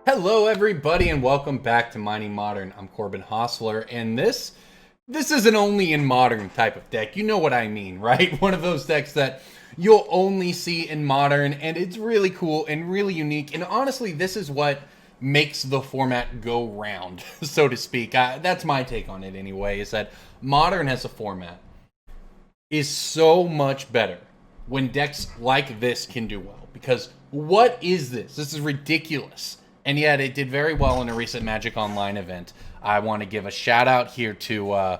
Hello, everybody, and welcome back to Mining Modern. I'm Corbin Hostler, and this isn't only in Modern type of deck. You know what I mean, right? One of those decks that you'll only see in Modern, and it's really cool and really unique. And honestly, this is what makes the format go round, so to speak. That's my take on it, anyway. Is that Modern as a format is so much better when decks like this can do well. Because what is this? This is ridiculous. And yet it did very well in a recent Magic Online event. I want to give a shout out here to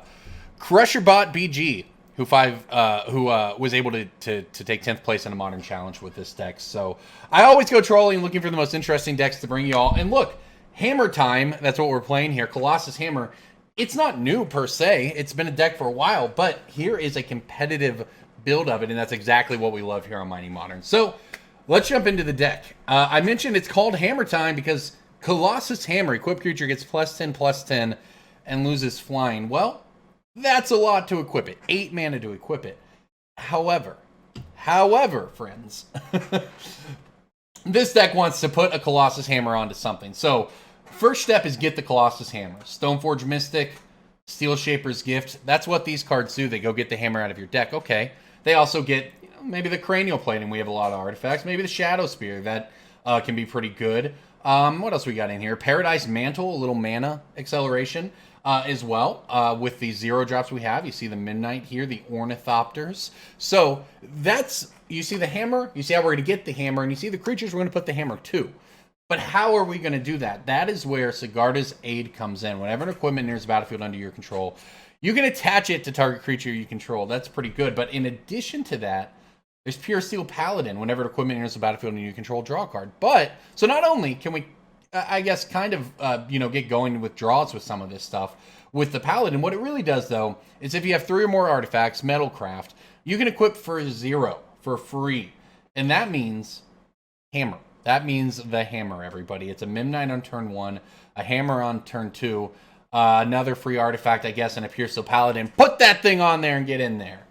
CrusherBot BG, who was able to take 10th place in a Modern Challenge with this deck. So I always go trolling, looking for the most interesting decks to bring you all. And look, Hammer Time, that's what we're playing here, Colossus Hammer. It's not new per se. It's been a deck for a while, but here is a competitive build of it, and that's exactly what we love here on Mining Modern. So let's jump into the deck. I mentioned it's called Hammer Time because Colossus Hammer, equipped creature gets +10/+10 and loses flying. Well, that's a lot to equip it. 8 mana to equip it. However, friends, this deck wants to put a Colossus Hammer onto something. So first step is get the Colossus Hammer. Stoneforge Mystic, Steel Shaper's Gift. That's what these cards do. They go get the hammer out of your deck. Okay. They also get maybe the Cranial Plate, and we have a lot of artifacts. Maybe the Shadow Spear. That can be pretty good. What else we got in here? Paradise Mantle, a little mana acceleration as well. With the 0 drops we have. You see the Midnight here, the Ornithopters. So that's, you see the hammer, you see how we're going to get the hammer, and you see the creatures we're going to put the hammer to. But how are we going to do that? That is where Sigarda's Aid comes in. Whenever an equipment nears the battlefield under your control, you can attach it to target creature you control. That's pretty good. But in addition to that, there's Pure Steel Paladin. Whenever an equipment enters the battlefield and you control, draw a card. But, so not only can we, I guess, kind of, get going with draws with some of this stuff with the Paladin, what it really does, though, is if you have 3 or more artifacts, Metalcraft, you can equip for 0, for free. And that means hammer. That means the hammer, everybody. It's a Midnight on turn 1, a hammer on turn 2, another free artifact, I guess, and a Pure Steel Paladin. Put that thing on there and get in there.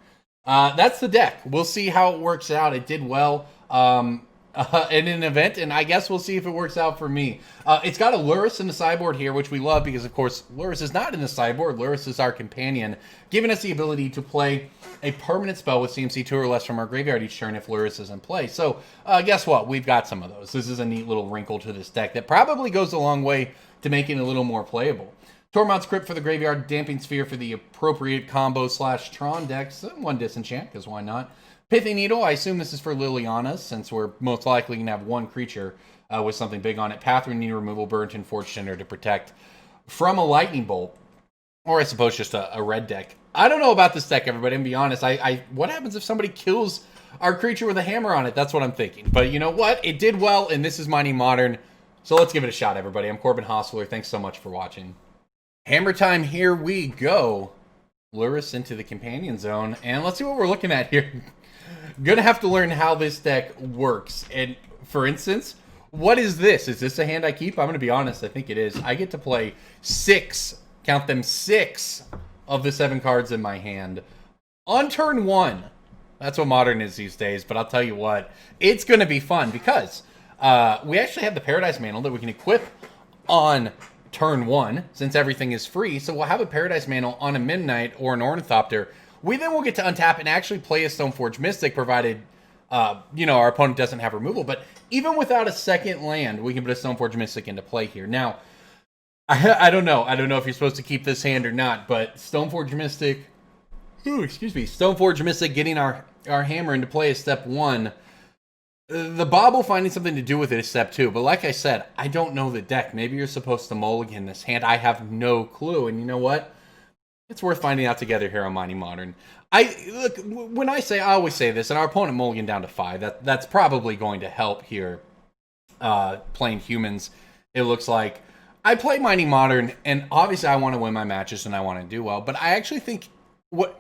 That's the deck. We'll see how it works out. It did well in an event, and I guess we'll see if it works out for me. It's got a Lurrus in the sideboard here, which we love because, of course, Lurrus is not in the sideboard. Lurrus is our companion, giving us the ability to play a permanent spell with CMC 2 or less from our graveyard each turn if Lurrus is in play. So, guess what? We've got some of those. This is a neat little wrinkle to this deck that probably goes a long way to making it a little more playable. Tormod's Crypt for the graveyard, Damping Sphere for the appropriate combo / Tron decks, 1 disenchant, because why not? Pithy Needle, I assume this is for Liliana's, since we're most likely going to have 1 creature with something big on it. Pathway Need Removal, Burnt and Forge Tinder to protect from a Lightning Bolt, or I suppose just a red deck. I don't know about this deck, everybody, and be honest. What happens if somebody kills our creature with a hammer on it? That's what I'm thinking. But you know what? It did well, and this is Mining Modern, so let's give it a shot, everybody. I'm Corbin Hostler. Thanks so much for watching. Hammer Time, here we go. Lurrus into the Companion Zone, and let's see what we're looking at here. Gonna have to learn how this deck works. And for instance, what is this? Is this a hand I keep? I'm gonna be honest, I think it is. I get to play 6, count them, 6 of the 7 cards in my hand on turn 1. That's what Modern is these days, but I'll tell you what, it's gonna be fun because we actually have the Paradise Mantle that we can equip on turn 1, since everything is free. So we'll have a Paradise Mantle on a Midnight or an Ornithopter. We then will get to untap and actually play a Stoneforge Mystic, provided, our opponent doesn't have removal. But even without a second land, we can put a Stoneforge Mystic into play here. Now, I don't know. I don't know if you're supposed to keep this hand or not, but Stoneforge Mystic, Stoneforge Mystic getting our hammer into play is step 1. The Bobble finding something to do with it is step 2. But like I said, I don't know the deck. Maybe you're supposed to mulligan this hand. I have no clue. And you know what? It's worth finding out together here on Mining Modern. Look, when I always say this, and our opponent mulligan down to 5, that's probably going to help here playing humans. It looks like I play Mining Modern, and obviously I want to win my matches and I want to do well. But I actually think,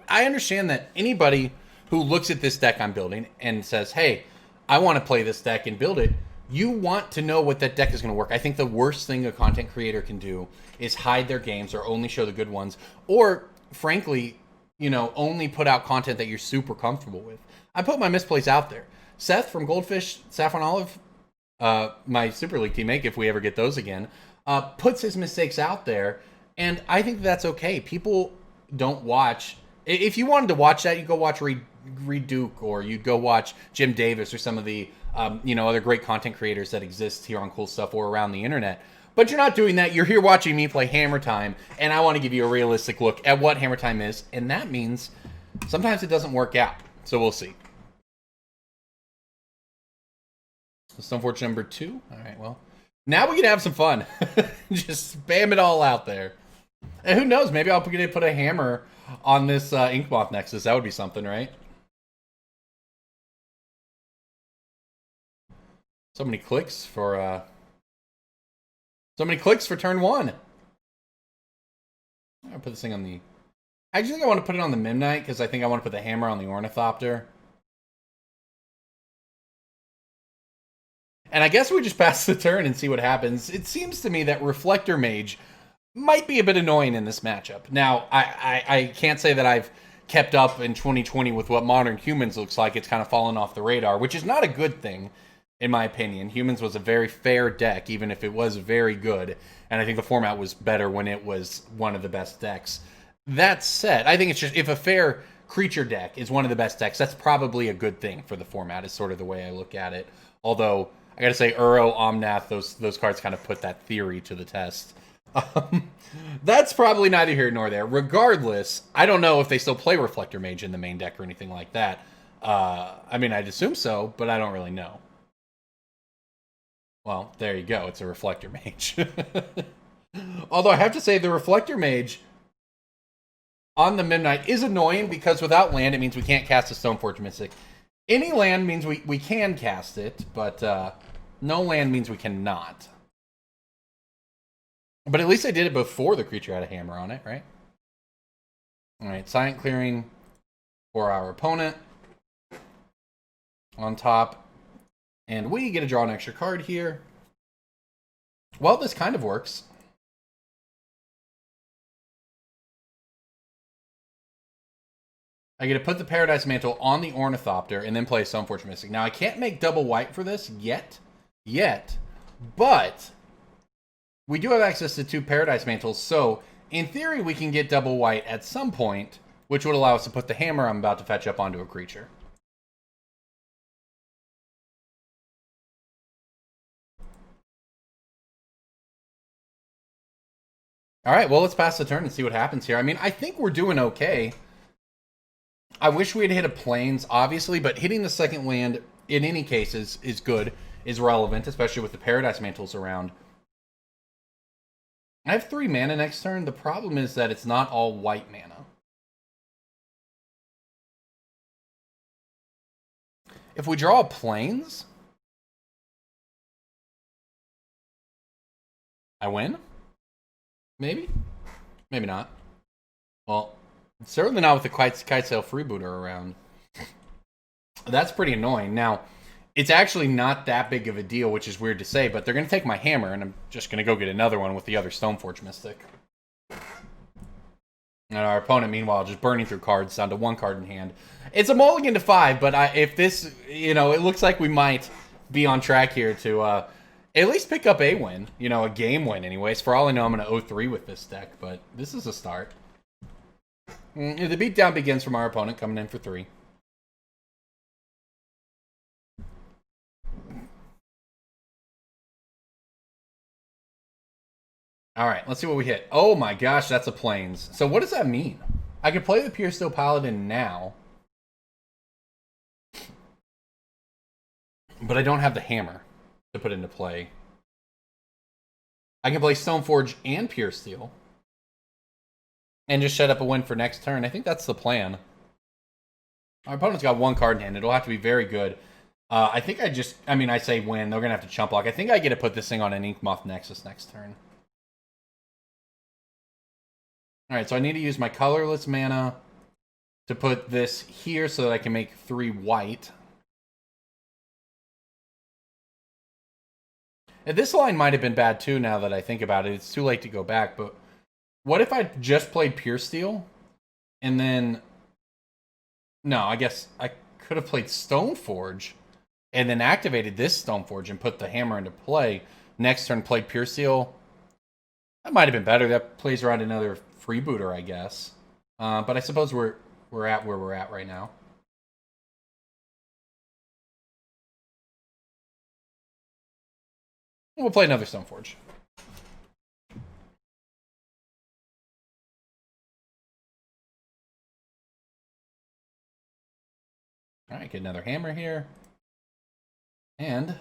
I understand that anybody who looks at this deck I'm building and says, hey, I want to play this deck and build it, you want to know what that deck is going to work. I think the worst thing a content creator can do is hide their games or only show the good ones, or frankly, only put out content that you're super comfortable with. I put my misplays out there. Seth from Goldfish Saffron Olive, my Super League teammate, if we ever get those again, puts his mistakes out there, and I think that's okay. People don't watch. If you wanted to watch that, you go watch Reed Duke, or you'd go watch Jim Davis, or some of the other great content creators that exist here on Cool Stuff or around the internet. But you're not doing that. You're here watching me play Hammer Time, and I want to give you a realistic look at what Hammer Time is, and that means sometimes it doesn't work out. So we'll see. Stoneforge number 2. All right, well, now we can have some fun. Just spam it all out there. And who knows, maybe I'll put a hammer on this Inkmoth Nexus. That would be something, right? So many clicks for turn 1. I'll put this thing on the... I actually think I want to put it on the Memnite, because I think I want to put the hammer on the Ornithopter. And I guess we just pass the turn and see what happens. It seems to me that Reflector Mage might be a bit annoying in this matchup. Now, I can't say that I've kept up in 2020 with what Modern Humans looks like. It's kind of fallen off the radar, which is not a good thing, in my opinion. Humans was a very fair deck, even if it was very good. And I think the format was better when it was one of the best decks. That said, I think it's just, if a fair creature deck is one of the best decks, that's probably a good thing for the format, is sort of the way I look at it. Although, I gotta say, Uro, Omnath, those cards kind of put that theory to the test. That's probably neither here nor there. Regardless, I don't know if they still play Reflector Mage in the main deck or anything like that. I mean, I'd assume so, but I don't really know. Well, there you go. It's a Reflector Mage. Although I have to say, the Reflector Mage on the Midnight is annoying, because without land, it means we can't cast a Stoneforge Mystic. Any land means we can cast it, but no land means we cannot. But at least I did it before the creature had a hammer on it, right? Alright, Silent Clearing for our opponent on top. And we get to draw an extra card here. Well, this kind of works. I get to put the Paradise Mantle on the Ornithopter and then play a Stoneforge Mystic. Now, I can't make double white for this yet, but we do have access to 2 Paradise Mantles, so in theory we can get double white at some point, which would allow us to put the hammer I'm about to fetch up onto a creature. Alright, well, let's pass the turn and see what happens here. I mean, I think we're doing okay. I wish we had hit a Plains, obviously, but hitting the second land in any case is good, is relevant, especially with the Paradise Mantles around. I have 3 mana next turn. The problem is that it's not all white mana. If we draw a Plains, I win? Maybe? Maybe not. Well, certainly not with the Kitesail Freebooter around. That's pretty annoying. Now, it's actually not that big of a deal, which is weird to say, but they're going to take my hammer, and I'm just going to go get another one with the other Stoneforge Mystic. And our opponent, meanwhile, just burning through cards down to 1 card in hand. It's a mulligan to 5, but if this, it looks like we might be on track here to at least pick up a win. A game win anyways. For all I know, I'm going to 0-3 with this deck, but this is a start. The beatdown begins from our opponent coming in for 3. All right, let's see what we hit. Oh my gosh, that's a Plains. So what does that mean? I could play the Pure Steel Paladin now, but I don't have the hammer to put into play. I can play Stoneforge and Pure Steel and just set up a win for next turn. I think that's the plan. Our opponent's got 1 card in hand. It'll have to be very good. I think I say win. They're going to have to chump block. I think I get to put this thing on an Inkmoth Nexus next turn. Alright, so I need to use my colorless mana to put this here so that I can make 3 white. And this line might have been bad too now that I think about it. It's too late to go back, but what if I just played Pure Steel and then... No, I guess I could have played Stoneforge and then activated this Stoneforge and put the hammer into play. Next turn, played Pure Steel. That might have been better. That plays around another freebooter, I guess. But I suppose we're at where we're at right now. We'll play another Stoneforge. All right, get another hammer here. And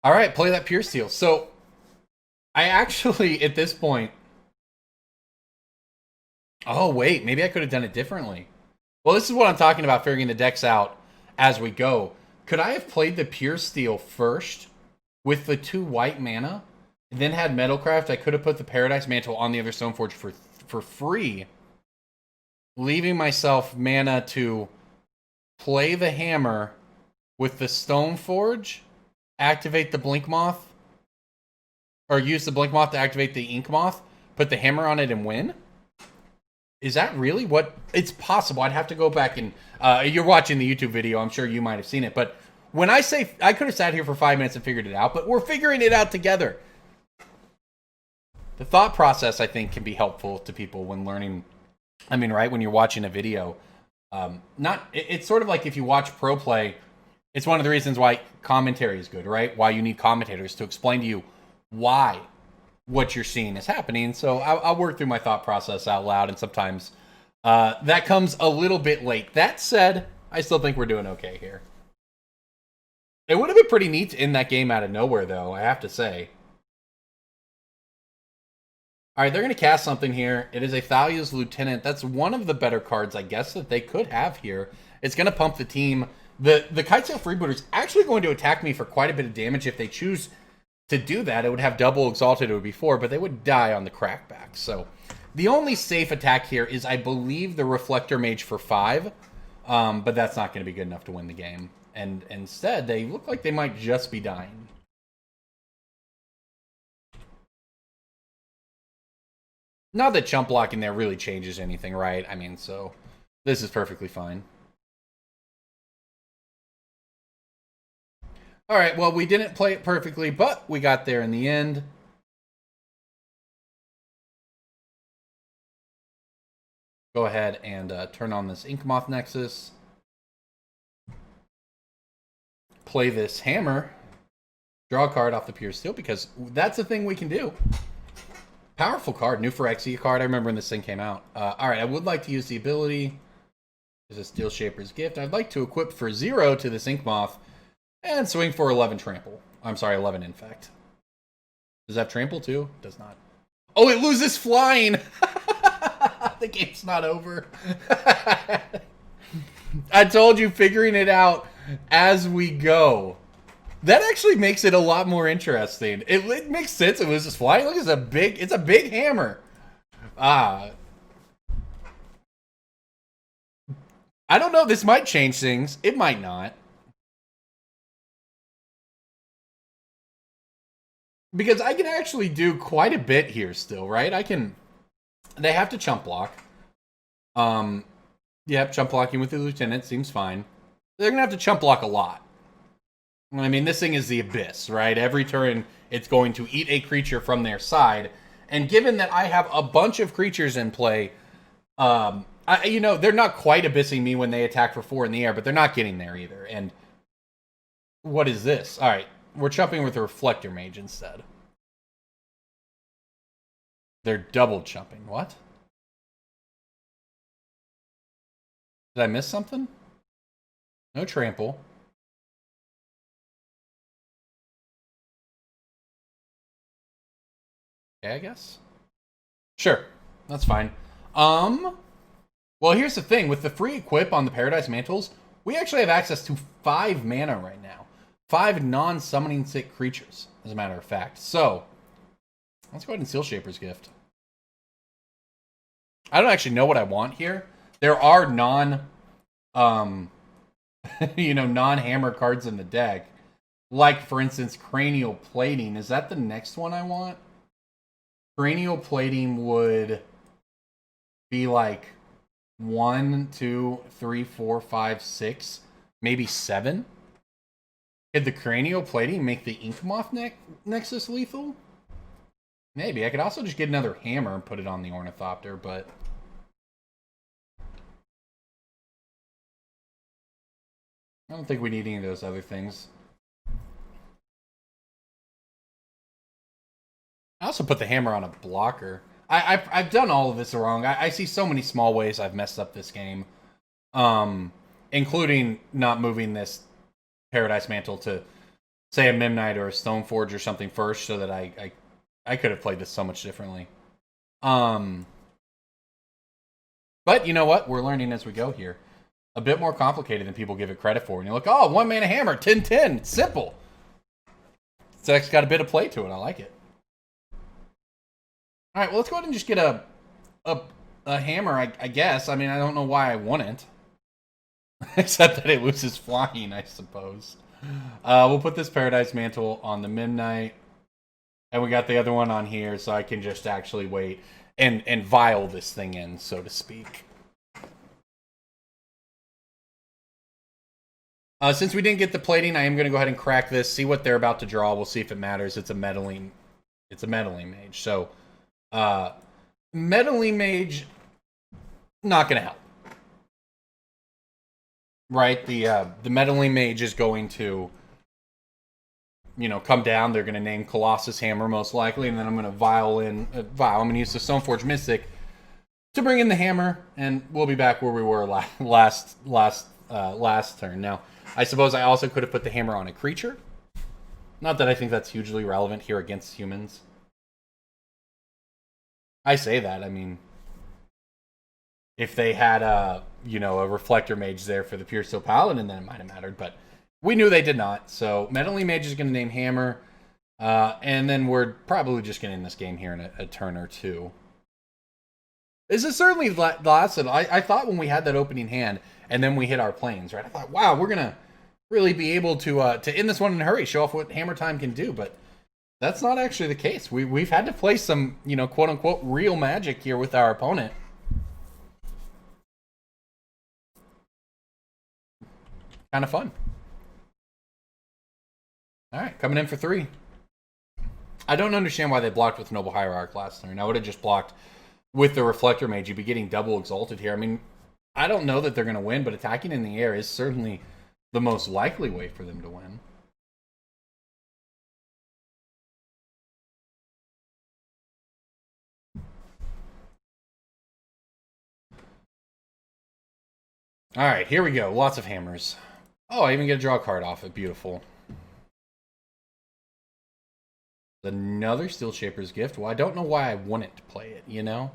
all right, play that Pure Steel. So I actually, at this point, oh wait, maybe I could have done it differently. Well, this is what I'm talking about, figuring the decks out as we go. Could I have played the Pure Steel first with the 2 white mana, and then had Metalcraft? I could have put the Paradise Mantle on the other Stoneforge for free, leaving myself mana to play the hammer with the Stoneforge, activate the Blink Moth, or use the Blink Moth to activate the Ink Moth, put the hammer on it, and win? Is that really what... It's possible. I'd have to go back and... you're watching the YouTube video. I'm sure you might have seen it. But when I say... I could have sat here for 5 minutes and figured it out, but we're figuring it out together. The thought process, I think, can be helpful to people when learning... I mean, right? When you're watching a video. It's sort of like if you watch pro play, it's one of the reasons why commentary is good, right? Why you need commentators to explain to you why what you're seeing is happening. So I'll work through my thought process out loud, and sometimes that comes a little bit late. That said, I still think we're doing okay here. It would have been pretty neat to end that game out of nowhere, though, I have to say. All right, they're going to cast something here. It is a Thalia's Lieutenant. That's one of the better cards, I guess, that they could have here. It's going to pump the team. The Kitesail Freebooter is actually going to attack me for quite a bit of damage if they choose to do that. It would have double Exalted, it would be 4, but they would die on the Crackback. So the only safe attack here is, I believe, the Reflector Mage for 5, but that's not going to be good enough to win the game. And instead, they look like they might just be dying. Not that Chump Block in there really changes anything, right? I mean, so this is perfectly fine. All right, well, we didn't play it perfectly, but we got there in the end. Go ahead and turn on this Inkmoth Nexus. Play this hammer. Draw a card off the Pure Steel, because that's a thing we can do. Powerful card. New Phyrexia card. I remember when this thing came out. All right, I would like to use the ability. There's a Steel Shaper's Gift. I'd like to equip for 0 to this Inkmoth. And swing for 11 trample. I'm sorry, 11 infect. Does that have trample too? Does not. Oh, it loses flying! The game's not over. I told you, figuring it out as we go. That actually makes it a lot more interesting. It makes sense. It loses flying. Look, it's a big hammer. I don't know. This might change things. It might not. Because I can actually do quite a bit here still, right? They have to Chump Block. Yep, Chump Blocking with the Lieutenant seems fine. They're going to have to Chump Block a lot. I mean, this thing is the Abyss, right? Every turn, it's going to eat a creature from their side. And given that I have a bunch of creatures in play, they're not quite abyssing me when they attack for 4 in the air, but they're not getting there either. And what is this? All right. We're chumping with a Reflector Mage instead. They're double chumping. What? Did I miss something? No trample. Okay, I guess. Sure. That's fine. Well, here's the thing. With the free equip on the Paradise Mantles, we actually have access to 5 mana right now. 5 non-summoning sick creatures, as a matter of fact. So, let's go ahead and Steel Shaper's Gift. I don't actually know what I want here. There are non-hammer cards in the deck. Like, for instance, Cranial Plating. Is that the next one I want? Cranial Plating would be like 1, 2, 3, 4, 5, 6 maybe 7. Could the Cranioplating make the Inkmoth Nexus lethal? Maybe. I could also just get another hammer and put it on the Ornithopter, but... I don't think we need any of those other things. I also put the hammer on a blocker. I've done all of this wrong. I see so many small ways I've messed up this game. Including not moving this Paradise Mantle to, say, a Memnite or a Stoneforge or something first, so that I could have played this so much differently. But you know what? We're learning as we go here. A bit more complicated than people give it credit for. And you're like, oh, 1-mana hammer, 10/10. It's simple. It's actually got a bit of play to it. I like it. All right, well, let's go ahead and just get a hammer, I guess. I mean, I don't know why I wouldn't. Except that it loses flying, I suppose. We'll put this Paradise Mantle on the Midnight. And we got the other one on here, so I can just actually wait and vial this thing in, so to speak. Since we didn't get the plating, I am going to go ahead and crack this, see what they're about to draw. We'll see if it matters. It's a meddling mage. So, meddling mage, not going to help. Right? The meddling mage is going to, come down. They're going to name Colossus Hammer most likely, and then I'm going to vial. I'm going to use the Stoneforge Mystic to bring in the hammer, and we'll be back where we were last turn. Now, I suppose I also could have put the hammer on a creature. Not that I think that's hugely relevant here against humans. I say that, I mean, if they had a Reflector Mage there for the Pure Steel Paladin, then it might have mattered, but we knew they did not. So, Meddling Mage is going to name Hammer, and then we're probably just going to end this game here in a turn or two. This is certainly the last of I thought when we had that opening hand, and then we hit our planes, right? I thought, wow, we're going to really be able to end this one in a hurry, show off what Hammer Time can do, but that's not actually the case. We've had to play some, quote-unquote real magic here with our opponent. Kind of fun. All right, coming in for 3. I don't understand why they blocked with Noble Hierarch last turn. I would have just blocked with the Reflector Mage. You'd be getting double exalted here. I mean, I don't know that they're going to win, but attacking in the air is certainly the most likely way for them to win. All right, here we go. Lots of hammers. Oh, I even get to draw a card off it. Beautiful. Another Steel Shaper's Gift. Well, I don't know why I wouldn't play it, you know?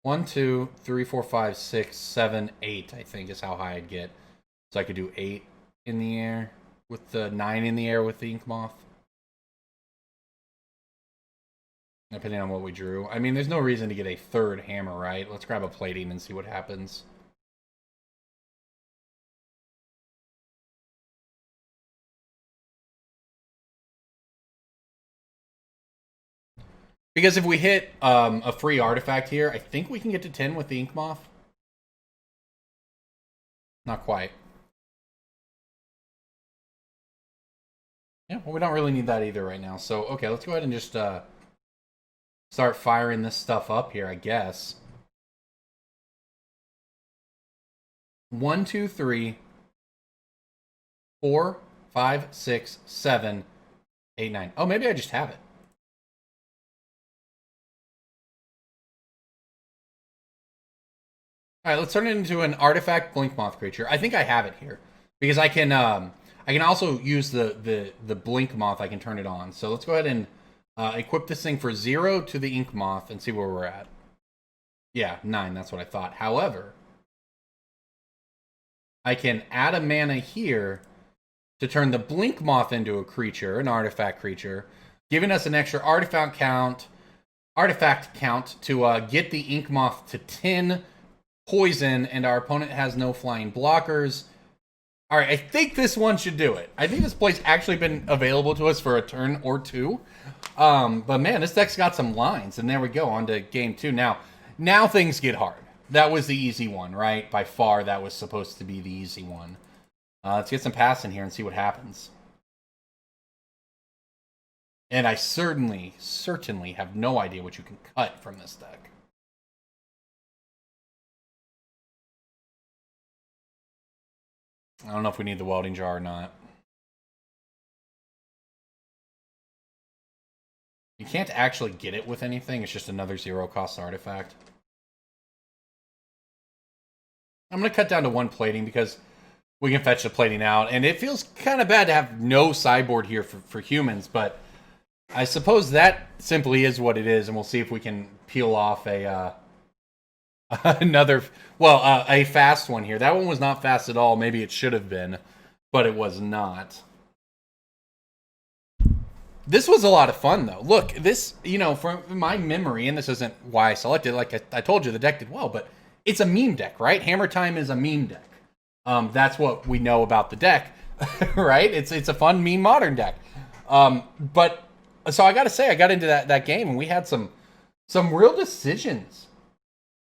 One, 2, 3, 4, 5, 6, 7, 8, I think is how high I'd get. So I could do 8 in the air with the 9 in the air with the Inkmoth. Depending on what we drew. I mean, there's no reason to get a third hammer, right? Let's grab a plating and see what happens. Because if we hit a free artifact here, I think we can get to 10 with the Inkmoth. Not quite. Yeah, well, we don't really need that either right now. So, okay, let's go ahead and just start firing this stuff up here, I guess. 1, 2, 3, 4, 5, 6, 7, 8, 9. Oh, maybe I just have it. All right, let's turn it into an artifact Blinkmoth creature. I think I have it here because I can also use the Blinkmoth. I can turn it on. So let's go ahead and equip this thing for 0 to the Inkmoth and see where we're at. Yeah, 9. That's what I thought. However, I can add a mana here to turn the Blinkmoth into a creature, an artifact creature, giving us an extra artifact count to get the Inkmoth to 10 poison, and our opponent has no flying blockers. All right, I think this one should do it. I think this play's actually been available to us for a turn or two. But man, this deck's got some lines, and there we go, on to game 2. Now things get hard. That was the easy one, right? By far, that was supposed to be the easy one. Let's get some pass in here and see what happens. And I certainly have no idea what you can cut from this deck. I don't know if we need the welding jar or not. You can't actually get it with anything. It's just another 0-cost artifact. I'm going to cut down to 1 plating because we can fetch the plating out. And it feels kind of bad to have no sideboard here for humans, but I suppose that simply is what it is, and we'll see if we can peel off a a fast one here. That one was not fast at all. Maybe it should have been, but it was not. This was a lot of fun, though. Look, this, from my memory, and this isn't why I selected, like I told you, the deck did well, but it's a meme deck, right? Hammer Time is a meme deck. That's what we know about the deck, right? It's a fun meme modern deck. But so I got to say, I got into that game, and we had some real decisions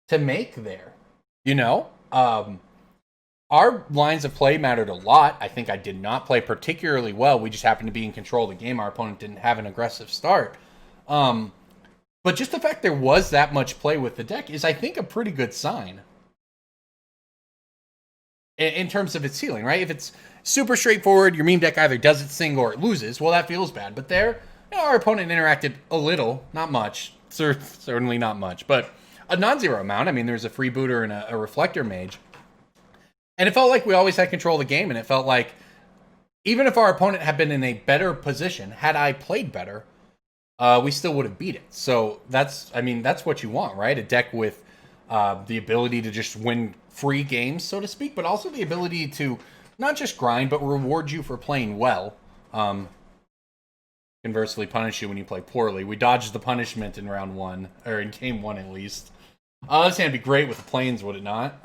to make there. Our lines of play mattered a lot. I think I did not play particularly well. We just happened to be in control of the game. Our opponent didn't have an aggressive start. But just the fact there was that much play with the deck is, I think, a pretty good sign. In terms of its ceiling, right? If it's super straightforward, your meme deck either does its thing or it loses, well, that feels bad. But there, our opponent interacted a little, not much, certainly not much, but a non-zero amount. I mean, there's a freebooter and a reflector mage. And it felt like we always had control of the game, and it felt like even if our opponent had been in a better position, had I played better, we still would have beat it. So that's what you want, right? A deck with the ability to just win free games, so to speak, but also the ability to not just grind, but reward you for playing well. Conversely, punish you when you play poorly. We dodged the punishment in round 1, or in game 1 at least. This hand would be great with the planes, would it not?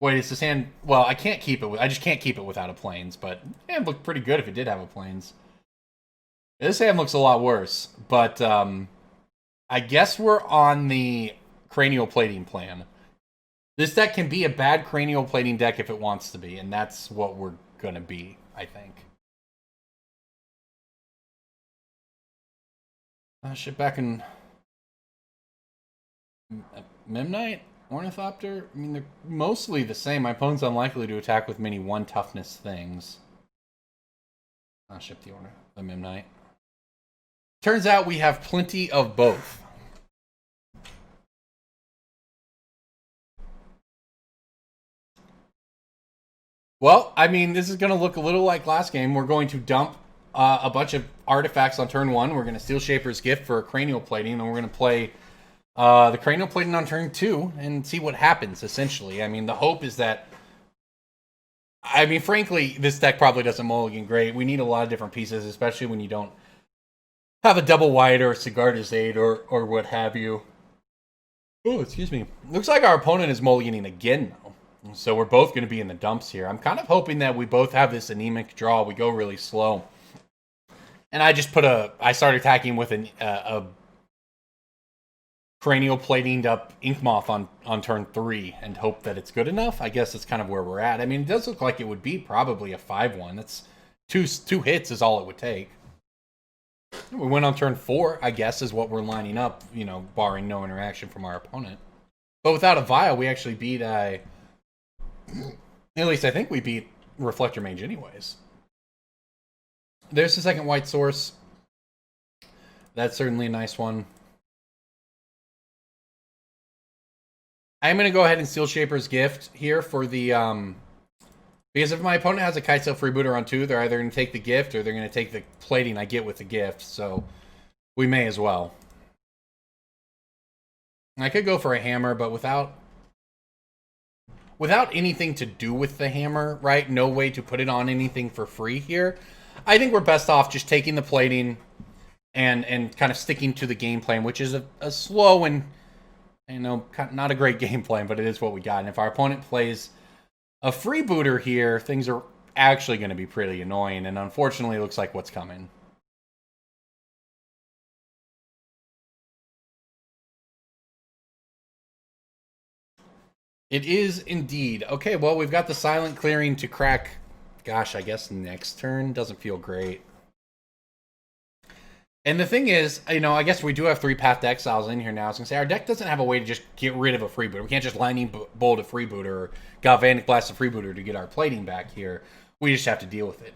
Wait, is this hand... Well, I can't keep it... I just can't keep it without a planes, but it hand looked pretty good if it did have a planes. This hand looks a lot worse, but I guess we're on the cranial plating plan. This deck can be a bad cranial plating deck if it wants to be, and that's what we're gonna be, I think. Shit, back in... Memnite? Ornithopter? I mean, they're mostly the same. My opponent's unlikely to attack with many 1 toughness things. I'll ship the Memnite. Turns out we have plenty of both. Well, I mean, this is going to look a little like last game. We're going to dump a bunch of artifacts on turn 1. We're going to steal Shaper's Gift for a cranial plating, and then we're going to play the cranial plating on turn 2 and see what happens, essentially. I mean, the hope is that... I mean, frankly, this deck probably doesn't mulligan great. We need a lot of different pieces, especially when you don't have a double white or a Sigarda's Aid or what have you. Oh, excuse me. Looks like our opponent is mulliganing again, though. So we're both going to be in the dumps here. I'm kind of hoping that we both have this anemic draw. We go really slow. And I just I start attacking with a cranial plating up Inkmoth on turn 3 and hope that it's good enough. I guess that's kind of where we're at. I mean, it does look like it would be probably a 5-1. That's two hits is all it would take. We went on turn 4, I guess, is what we're lining up, barring no interaction from our opponent. But without a Vial, we actually beat at least I think we beat Reflector Mage anyways. There's the second white source. That's certainly a nice one. I'm going to go ahead and steal Shaper's Gift here for the... because if my opponent has a Kitesail Freebooter on 2, they're either going to take the gift or they're going to take the plating I get with the gift. So we may as well. I could go for a hammer, but without anything to do with the hammer, right? No way to put it on anything for free here. I think we're best off just taking the plating and kind of sticking to the game plan, which is a slow and You know, not a great game plan, but it is what we got. And if our opponent plays a freebooter here, things are actually going to be pretty annoying. And unfortunately, it looks like what's coming. It is indeed. Okay, well, we've got the Silent Clearing to crack, gosh, I guess next turn. Doesn't feel great. And the thing is, you know, I guess we do have 3 Path to Exiles in here now. I was going to say, our deck doesn't have a way to just get rid of a freebooter. We can't just Lightning Bolt a freebooter or Galvanic Blast a freebooter to get our plating back here. We just have to deal with it.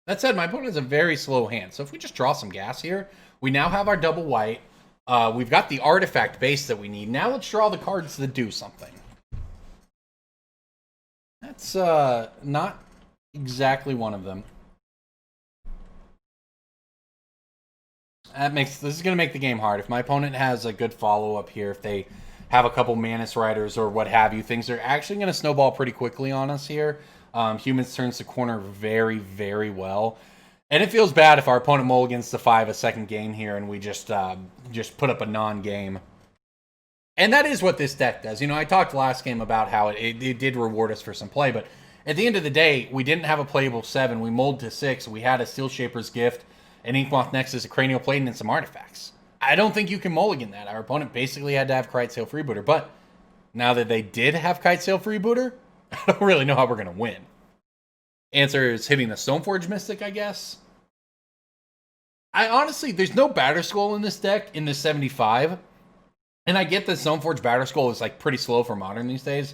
That said, my opponent has a very slow hand. So if we just draw some gas here, we now have our double white. We've got the artifact base that we need. Now let's draw the cards that do something. That's not exactly one of them. This is going to make the game hard. If my opponent has a good follow-up here, if they have a couple Manus Riders or what have you, things are actually going to snowball pretty quickly on us here. Humans turns the corner very, very well. And it feels bad if our opponent mulligans to 5 a second game here and we just put up a non-game. And that is what this deck does. You know, I talked last game about how it did reward us for some play, but at the end of the day, we didn't have a playable 7. We mulled to 6. We had a Steel Shaper's Gift, an Inkmoth Nexus, a Cranial Plating, and some artifacts. I don't think you can mulligan that. Our opponent basically had to have Kitesail Freebooter, but now that they did have Kitesail Freebooter, I don't really know how we're going to win. Answer is hitting the Stoneforge Mystic, I guess. I honestly, there's no Batterskull in this deck in the 75. And I get that Stoneforge Batterskull is like pretty slow for Modern these days.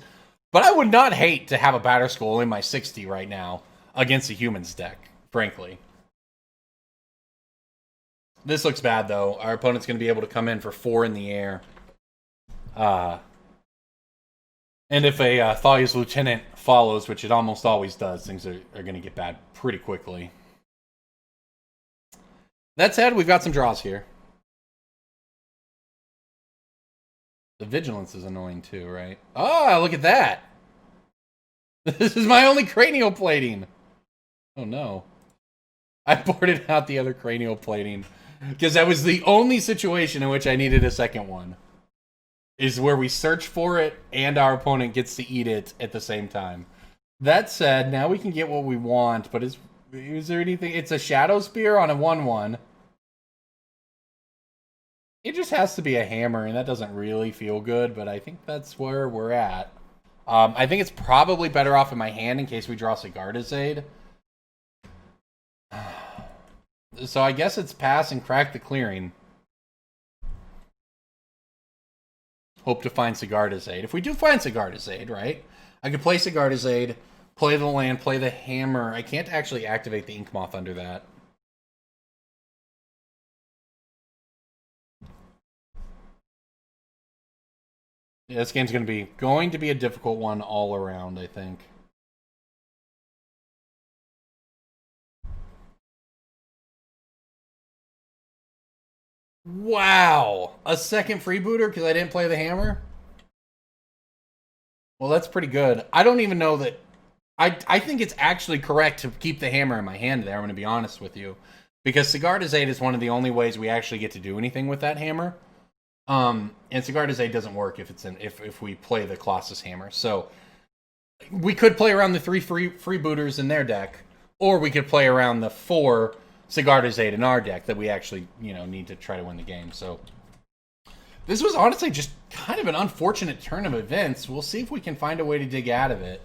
But I would not hate to have a Batterskull in my 60 right now against a Humans deck, frankly. This looks bad, though. Our opponent's going to be able to come in for 4 in the air. And if a Thalia's Lieutenant follows, which it almost always does, things are going to get bad pretty quickly. That said, we've got some draws here. The Vigilance is annoying too, right? Oh, look at that! This is my only Cranial Plating! Oh no. I boarded out the other Cranial Plating. Because that was the only situation in which I needed a second one. Is where we search for it and our opponent gets to eat it at the same time. That said, now we can get what we want, but is there anything? It's a Shadow Spear on a 1/1. It just has to be a hammer, and that doesn't really feel good, but I think that's where we're at. I think it's probably better off in my hand in case we draw Sigarda's Aid. So I guess it's pass and crack the clearing. Hope to find Sigarda's Aid. If we do find Sigarda's Aid, right? I could play Sigarda's Aid, play the land, play the hammer. I can't actually activate the Inkmoth under that. Yeah, this game's going to be a difficult one all around, I think. Wow! A second freebooter because I didn't play the hammer? Well, that's pretty good. I don't even know that... I think it's actually correct to keep the hammer in my hand there, I'm going to be honest with you. Because Sigarda's Aid is one of the only ways we actually get to do anything with that hammer. And Sigarda's Aid doesn't work if we play the Colossus Hammer. So we could play around the 3 freebooters in their deck, or we could play around the 4 Sigarda's Aid in our deck that we actually, need to try to win the game. So this was honestly just kind of an unfortunate turn of events. We'll see if we can find a way to dig out of it.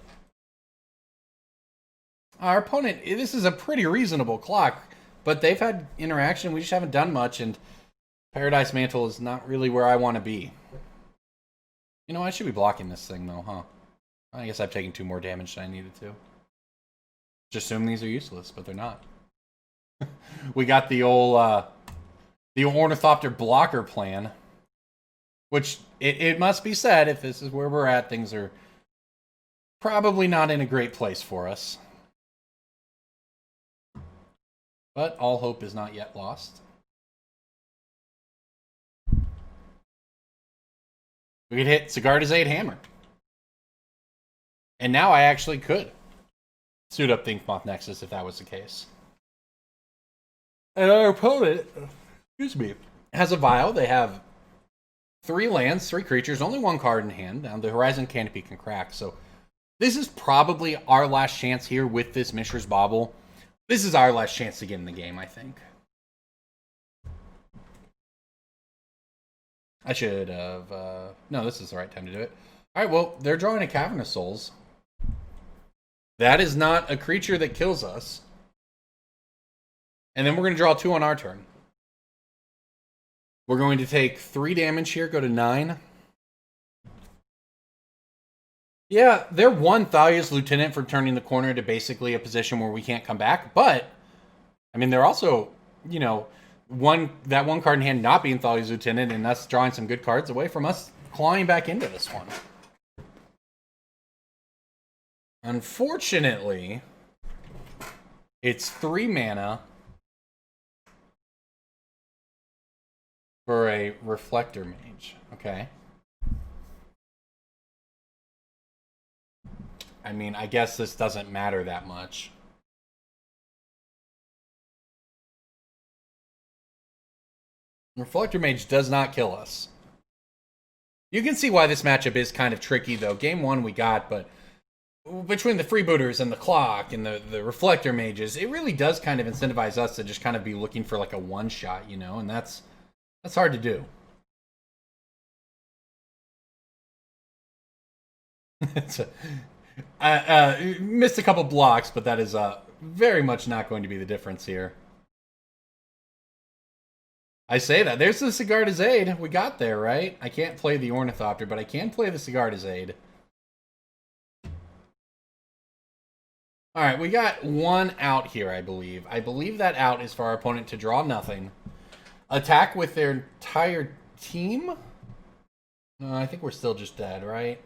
Our opponent, this is a pretty reasonable clock, but they've had interaction. We just haven't done much, and Paradise Mantle is not really where I want to be. I should be blocking this thing, though, huh? I guess I've taken 2 more damage than I needed to. Just assume these are useless, but they're not. We got the old Ornithopter blocker plan. Which, it must be said, if this is where we're at, things are probably not in a great place for us. But all hope is not yet lost. We could hit Sigarda's Aid Hammer. And now I actually could suit up the Inkmoth Nexus if that was the case. And our opponent, has a Vial. They have 3 lands, 3 creatures, only 1 card in hand. Now the Horizon Canopy can crack, so this is probably our last chance here with this Mishra's Bauble. This is our last chance to get in the game, I think. I should have... no, this is the right time to do it. Alright, well, they're drawing a Cavernous Souls. That is not a creature that kills us. And then we're going to draw 2 on our turn. We're going to take 3 damage here, go to 9. Yeah, they're 1 Thalia's Lieutenant from turning the corner to basically a position where we can't come back. But, I mean, they're also, you know, that 1 card in hand not being Thalia's Lieutenant and us drawing some good cards away from us clawing back into this one. Unfortunately, it's 3 mana for a Reflector Mage. Okay. I mean, I guess this doesn't matter that much. Reflector Mage does not kill us. You can see why this matchup is kind of tricky, though. Game 1 we got, but between the Freebooters and the Clock and the Reflector Mages, it really does kind of incentivize us to just kind of be looking for like a one-shot, you know? And that's hard to do. Missed a couple blocks, but that is very much not going to be the difference here. I say that. There's the Sigarda's Aid. We got there, right? I can't play the Ornithopter, but I can play the Sigarda's Aid. Alright, we got 1 out here, I believe. I believe that out is for our opponent to draw nothing. Attack with their entire team? No, I think we're still just dead, right?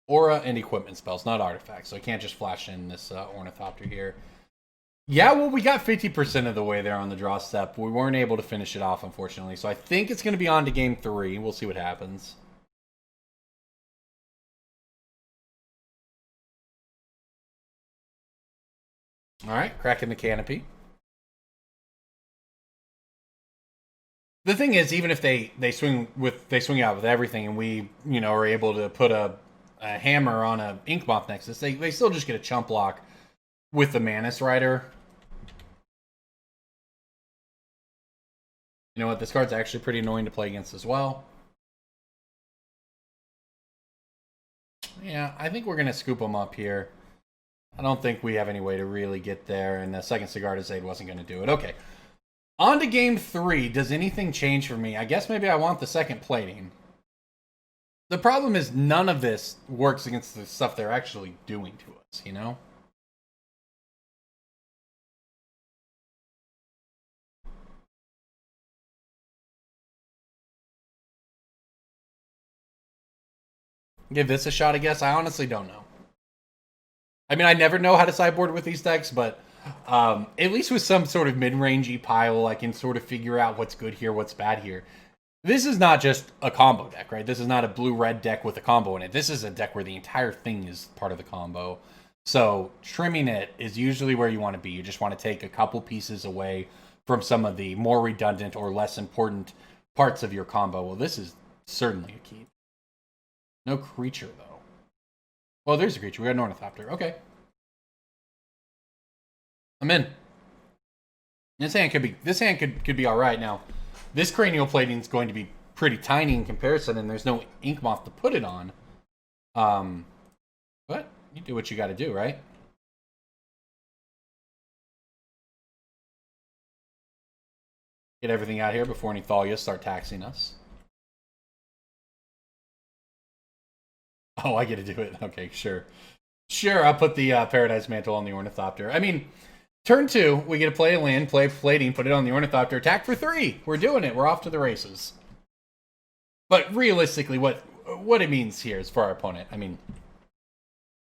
Aura and equipment spells, not artifacts. So I can't just flash in this Ornithopter here. Yeah, well, we got 50% of the way there on the draw step. We weren't able to finish it off, unfortunately. So I think it's going to be on to game 3. We'll see what happens. All right, cracking the canopy. The thing is, even if they swing out with everything, and we are able to put a hammer on a Inkmoth Nexus, they still just get a chump block with the Manus Rider. You know what? This card's actually pretty annoying to play against as well. Yeah, I think we're gonna scoop them up here. I don't think we have any way to really get there, and the second Sigarda's Aid wasn't going to do it. Okay. On to game 3. Does anything change for me? I guess maybe I want the second plating. The problem is none of this works against the stuff they're actually doing to us, you know? Give this a shot, I guess. I honestly don't know. I mean, I never know how to sideboard with these decks, but at least with some sort of mid-rangey pile, I can sort of figure out what's good here, what's bad here. This is not just a combo deck, right? This is not a blue-red deck with a combo in it. This is a deck where the entire thing is part of the combo. So trimming it is usually where you want to be. You just want to take a couple pieces away from some of the more redundant or less important parts of your combo. Well, this is certainly a keep. No creature, though. Well, there's a creature. We got an Ornithopter. Okay. I'm in. This hand could be all right. Now, this cranial plating is going to be pretty tiny in comparison, and there's no Inkmoth to put it on. But you do what you got to do, right? Get everything out here before any Thalia start taxing us. Oh, I get to do it. Okay, sure. Sure, I'll put the Paradise Mantle on the Ornithopter. I mean, turn 2, we get to play a land, play plating, put it on the Ornithopter, attack for 3. We're doing it. We're off to the races. But realistically, what it means here is for our opponent. I mean,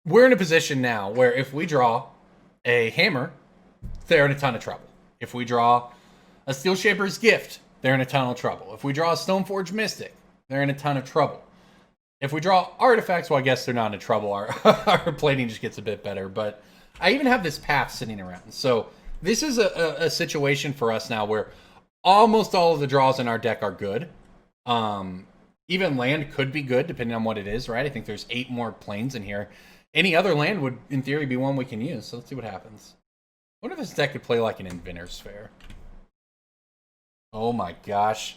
we're in a position now where if we draw a Hammer, they're in a ton of trouble. If we draw a Steel Shaper's Gift, they're in a ton of trouble. If we draw a Stoneforge Mystic, they're in a ton of trouble. If we draw artifacts, well, I guess they're not in trouble. Our plating just gets a bit better. But I even have this path sitting around. So this is a situation for us now where almost all of the draws in our deck are good. Even land could be good depending on what it is, right? I think there's 8 more planes in here. Any other land would, in theory, be one we can use. So let's see what happens. What if this deck could play like an Inventor's Fair? Oh my gosh.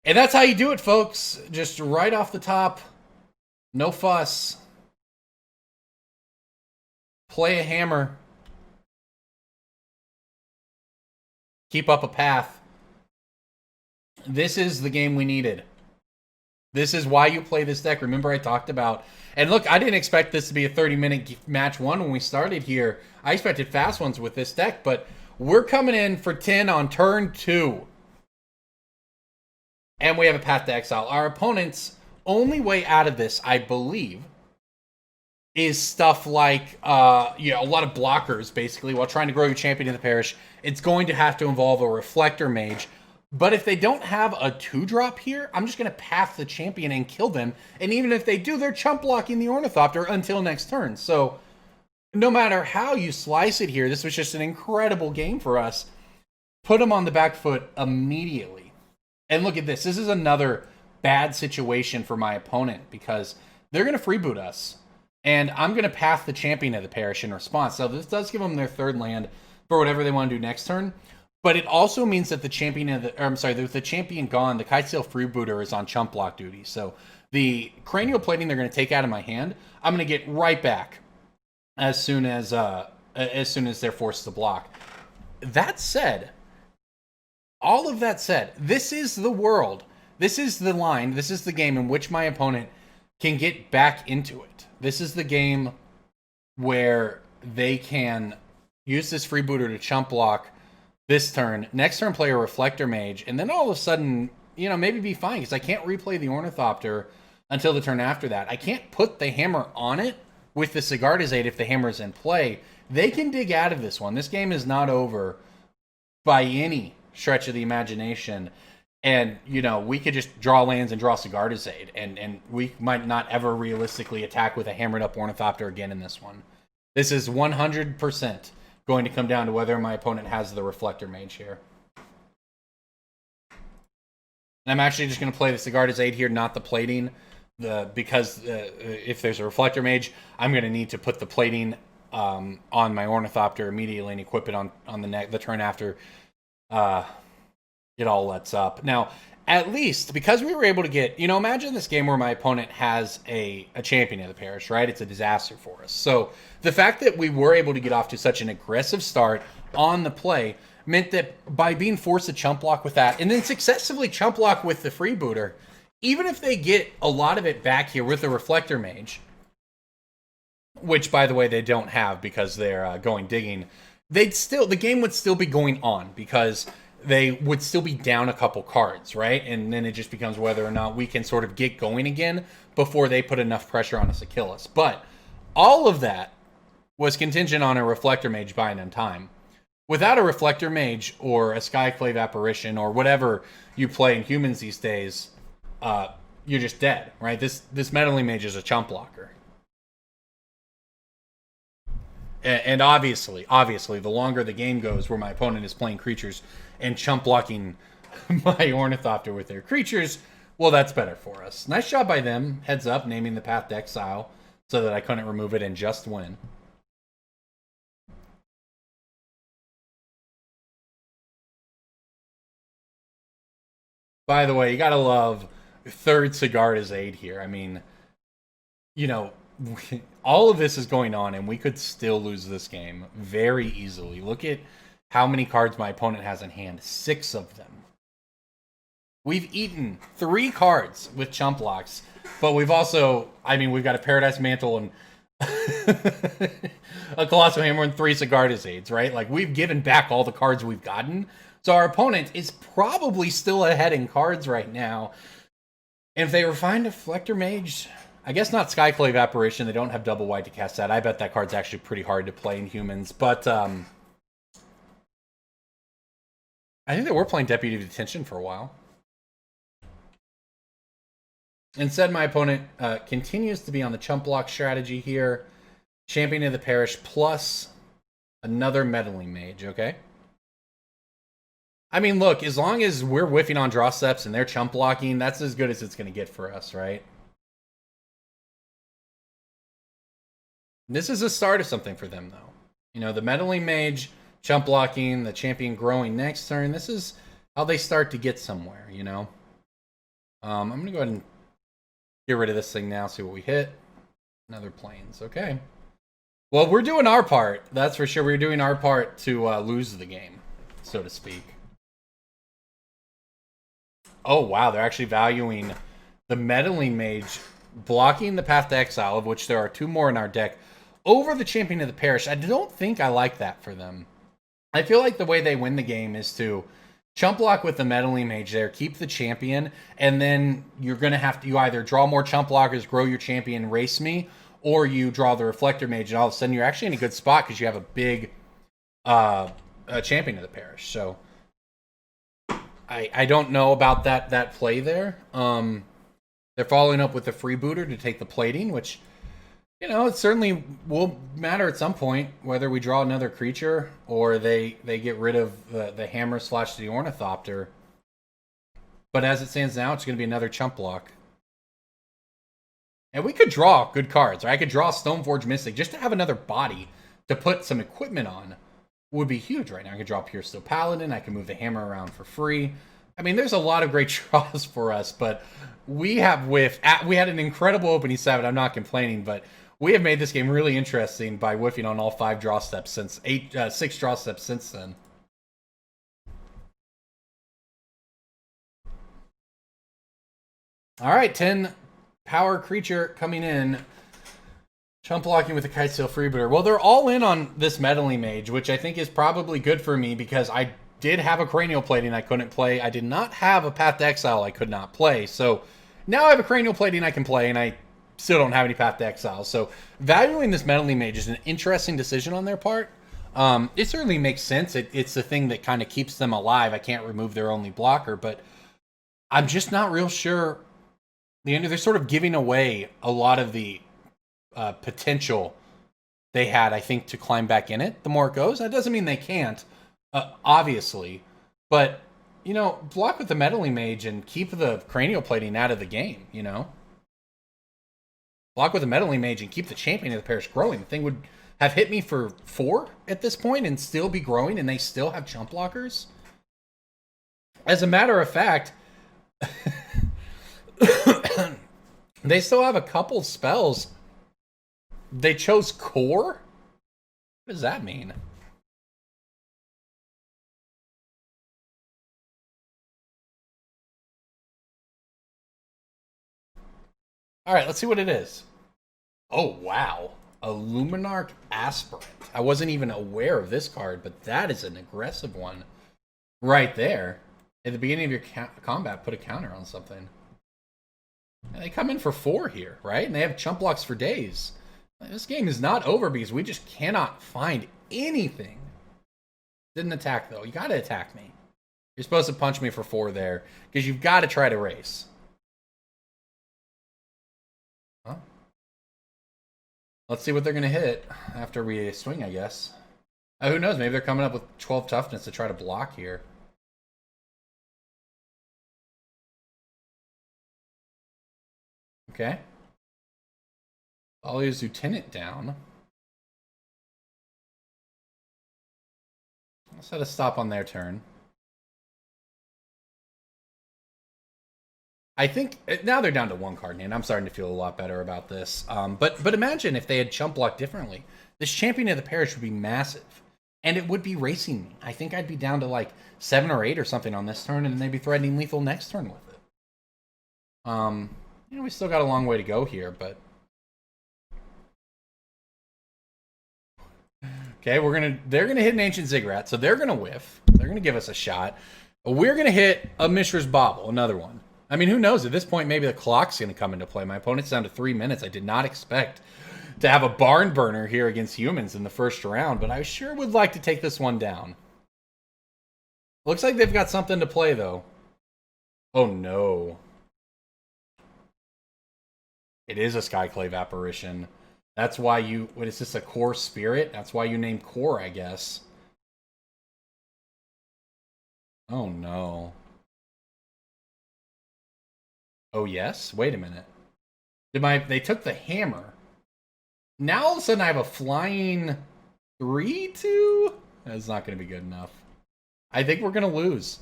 And that's how you do it, folks. Just right off the top. No fuss. Play a hammer. Keep up a path. This is the game we needed. This is why you play this deck. Remember I talked about... And look, I didn't expect this to be a 30-minute match 1 when we started here. I expected fast ones with this deck, but we're coming in for 10 on turn 2. And we have a Path to Exile. Our opponent's only way out of this, I believe, is stuff like a lot of blockers, basically, while trying to grow your champion in the parish. It's going to have to involve a Reflector Mage. But if they don't have a 2-drop here, I'm just going to path the champion and kill them. And even if they do, they're chump blocking the Ornithopter until next turn. So no matter how you slice it here, this was just an incredible game for us. Put them on the back foot immediately. And look at this. This is another bad situation for my opponent because they're going to freeboot us. And I'm going to path the champion of the parish in response. So this does give them their 3rd land for whatever they want to do next turn. But it also means that the champion with the champion gone, the Kitesail Freebooter is on chump block duty. So the cranial plating they're going to take out of my hand, I'm going to get right back as soon as they're forced to block. That said, all of that said, this is the world. This is the line. This is the game in which my opponent can get back into it. This is the game where they can use this freebooter to chump block this turn, next turn play a Reflector Mage, and then all of a sudden, maybe be fine, because I can't replay the Ornithopter until the turn after that. I can't put the hammer on it with the Sigarda's Aid if the hammer's in play. They can dig out of this one. This game is not over by any stretch of the imagination. And, we could just draw lands and draw Sigarda's Aid, and we might not ever realistically attack with a hammered up Ornithopter again in this one. This is 100% going to come down to whether my opponent has the Reflector Mage here. And I'm actually just going to play the Sigarda's Aid here, not the plating, because if there's a Reflector Mage, I'm going to need to put the plating on my Ornithopter immediately and equip it on the turn after it all lets up. Now, at least, because we were able to get, imagine this game where my opponent has a champion of the parish, right? It's a disaster for us. So the fact that we were able to get off to such an aggressive start on the play meant that by being forced to chump block with that and then successfully chump block with the freebooter, even if they get a lot of it back here with the Reflector Mage, which, by the way, they don't have because they're going digging, the game would still be going on because they would still be down a couple cards, right? And then it just becomes whether or not we can sort of get going again before they put enough pressure on us to kill us. But all of that was contingent on a Reflector Mage buying in time. Without a Reflector Mage or a Skyclave Apparition or whatever you play in humans these days, you're just dead, right? This Meddling Mage is a chump blocker. And obviously, the longer the game goes where my opponent is playing creatures and chump blocking my Ornithopter with their creatures, well, that's better for us. Nice job by them. Heads up, naming the Path to Exile so that I couldn't remove it and just win. By the way, you gotta love 3rd Sigarda's Aid here. I mean, all of this is going on and we could still lose this game very easily. Look at how many cards my opponent has in hand. 6 of them. We've eaten 3 cards with chump blocks, but we've also, we've got a Paradise Mantle and a Colossal Hammer and 3 Sigarda's Aids, right? Like, we've given back all the cards we've gotten. So our opponent is probably still ahead in cards right now. And if they refine a Reflector Mage, I guess not Skyclave Apparition. They don't have double white to cast that. I bet that card's actually pretty hard to play in humans. But I think they were playing Deputy of Detention for a while. Instead, my opponent continues to be on the chump block strategy here. Champion of the Parish plus Another Meddling Mage, okay. I mean, look, as long as we're whiffing on draw steps and they're chump blocking, that's as good as it's going to get for us, right? This is a start of something for them, though. You know, the Meddling Mage, chump blocking, the champion growing next turn. This is how they start to get somewhere, you know? I'm going to go ahead and get rid of this thing now, see what we hit. Another Plains, okay. Well, we're doing our part. That's for sure. We're doing our part to lose the game, so to speak. Oh, wow. They're actually valuing the Meddling Mage, blocking the Path to Exile, of which there are 2 more in our deck, over the Champion of the Parish. I don't think I like that for them. I feel like the way they win the game is to chump block with the Meddling Mage there, keep the champion, and then you're going to have to, you either draw more chump blockers, grow your champion, race me, or you draw the Reflector Mage, and all of a sudden you're actually in a good spot because you have a big Champion of the Parish. So I don't know about that play there. They're following up with the Freebooter to take the plating, which, you know, it certainly will matter at some point whether we draw another creature or they get rid of the hammer / the Ornithopter. But as it stands now, it's going to be another chump block. And we could draw good cards, right? I could draw Stoneforge Mystic just to have another body to put some equipment on would be huge right now. I could draw Pure Steel Paladin. I can move the hammer around for free. I mean, there's a lot of great draws for us, but we have whiffed. We had an incredible opening 7. I'm not complaining, but we have made this game really interesting by whiffing on all 5 draw steps since 6 draw steps since then. All right, 10 power creature coming in. Chump blocking with the Kitesail Freebooter. Well, they're all in on this Meddling Mage, which I think is probably good for me because I did have a Cranial Plating I couldn't play. I did not have a Path to Exile I could not play. So now I have a Cranial Plating I can play, and I still don't have any Path to Exile. So valuing this Meddling Mage is an interesting decision on their part. It certainly makes sense. It's the thing that kind of keeps them alive. I can't remove their only blocker, but I'm just not real sure. They're sort of giving away a lot of the potential they had, I think, to climb back in it the more it goes. That doesn't mean they can't, obviously. But, you know, block with the Meddling Mage and keep the Cranial Plating out of the game, you know? Block with the Meddling Mage and keep the Champion of the Parish growing. The thing would have hit me for 4 at this point and still be growing, and they still have chump blockers. As a matter of fact, they still have a couple spells. They chose Core? What does that mean? All right, let's see what it is. Oh, wow. A Luminarch Aspirant. I wasn't even aware of this card, but that is an aggressive one right there. At the beginning of your combat, put a counter on something. And they come in for 4 here, right? And they have chump blocks for days. This game is not over because we just cannot find anything. Didn't attack, though. You got to attack me. You're supposed to punch me for 4 there because you've got to try to race. Huh? Let's see what they're going to hit after we swing, I guess. Who knows? Maybe they're coming up with 12 toughness to try to block here. Okay. I'll use Lieutenant down. I'll set a stop on their turn. I think now they're down to 1 card, and I'm starting to feel a lot better about this. But imagine if they had chump blocked differently. This Champion of the Parish would be massive, and it would be racing me. I think I'd be down to like 7 or 8 or something on this turn, and then they'd be threatening lethal next turn with it. You know, we still got a long way to go here, but okay, they're gonna hit an Ancient Ziggurat, so they're gonna whiff. They're gonna give us a shot. We're gonna hit a Mishra's Bauble, another one. I mean, who knows? At this point, maybe the clock's gonna come into play. My opponent's down to 3 minutes. I did not expect to have a barn burner here against humans in the first round, but I sure would like to take this one down. Looks like they've got something to play, though. Oh, no. It is a Skyclave Apparition. That's why you... What is this, a core spirit? That's why you named core, I guess. Oh, no. Oh, yes? Wait a minute. They took the hammer. Now all of a sudden I have a flying 3-2? That's not going to be good enough. I think we're going to lose.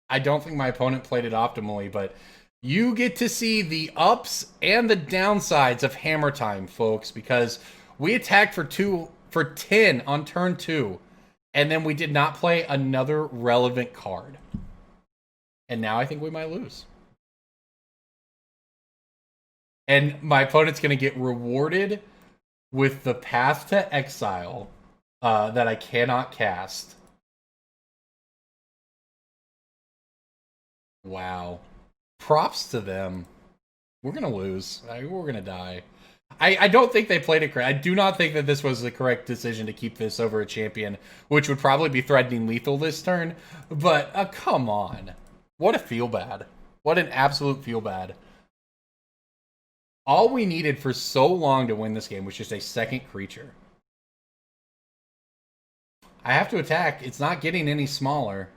I don't think my opponent played it optimally, but you get to see the ups and the downsides of hammer time, folks, because we attacked for 10 on turn 2, and then we did not play another relevant card. And now I think we might lose. And my opponent's going to get rewarded with the Path to Exile that I cannot cast. Wow. Props to them. We're going to lose. We're going to die. I don't think they played it correct. I do not think that this was the correct decision to keep this over a champion, which would probably be threatening lethal this turn. But come on. What a feel bad. What an absolute feel bad. All we needed for so long to win this game was just a second creature. I have to attack. It's not getting any smaller.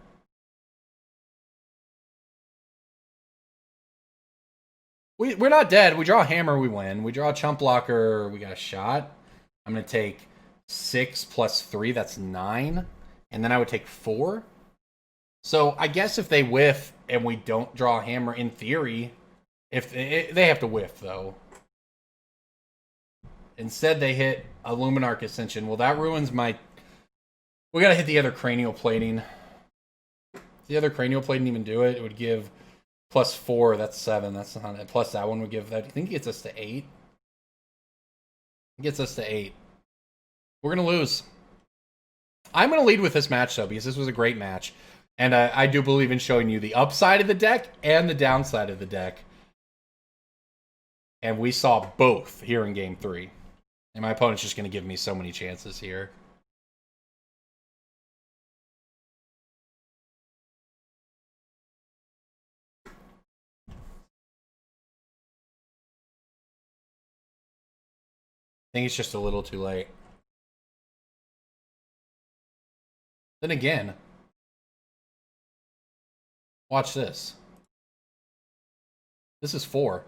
We're not dead. We draw a hammer, we win. We draw a chump blocker, we got a shot. I'm going to take 6 plus 3, that's 9. And then I would take 4. So I guess if they whiff and we don't draw a hammer, in theory, if they have to whiff, though. Instead, they hit a Luminarch Ascension. Well, that ruins my... We got to hit the other cranial plating. The other cranial plating didn't even do it. It would give... Plus 4, that's 7. That's not it. Plus that one would give that. I think it gets us to 8. It gets us to 8. We're going to lose. I'm going to lead with this match, though, because this was a great match. And I do believe in showing you the upside of the deck and the downside of the deck. And we saw both here in Game 3. And my opponent's just going to give me so many chances here. I think it's just a little too late. Then again, watch this. This is 4.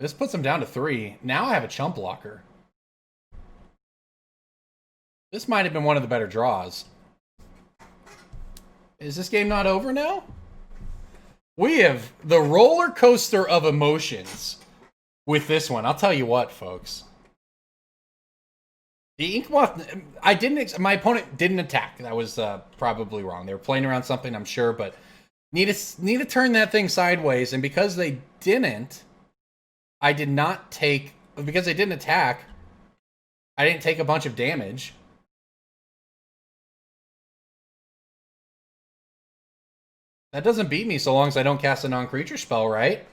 This puts him down to 3. Now I have a chump blocker. This might have been one of the better draws. Is this game not over now? We have the roller coaster of emotions with this one. I'll tell you what, folks. The Inkmoth, my opponent didn't attack. That was probably wrong. They were playing around something, I'm sure, but need to turn that thing sideways. And because they didn't, I did not take, because they didn't attack, I didn't take a bunch of damage. That doesn't beat me so long as I don't cast a non-creature spell, right?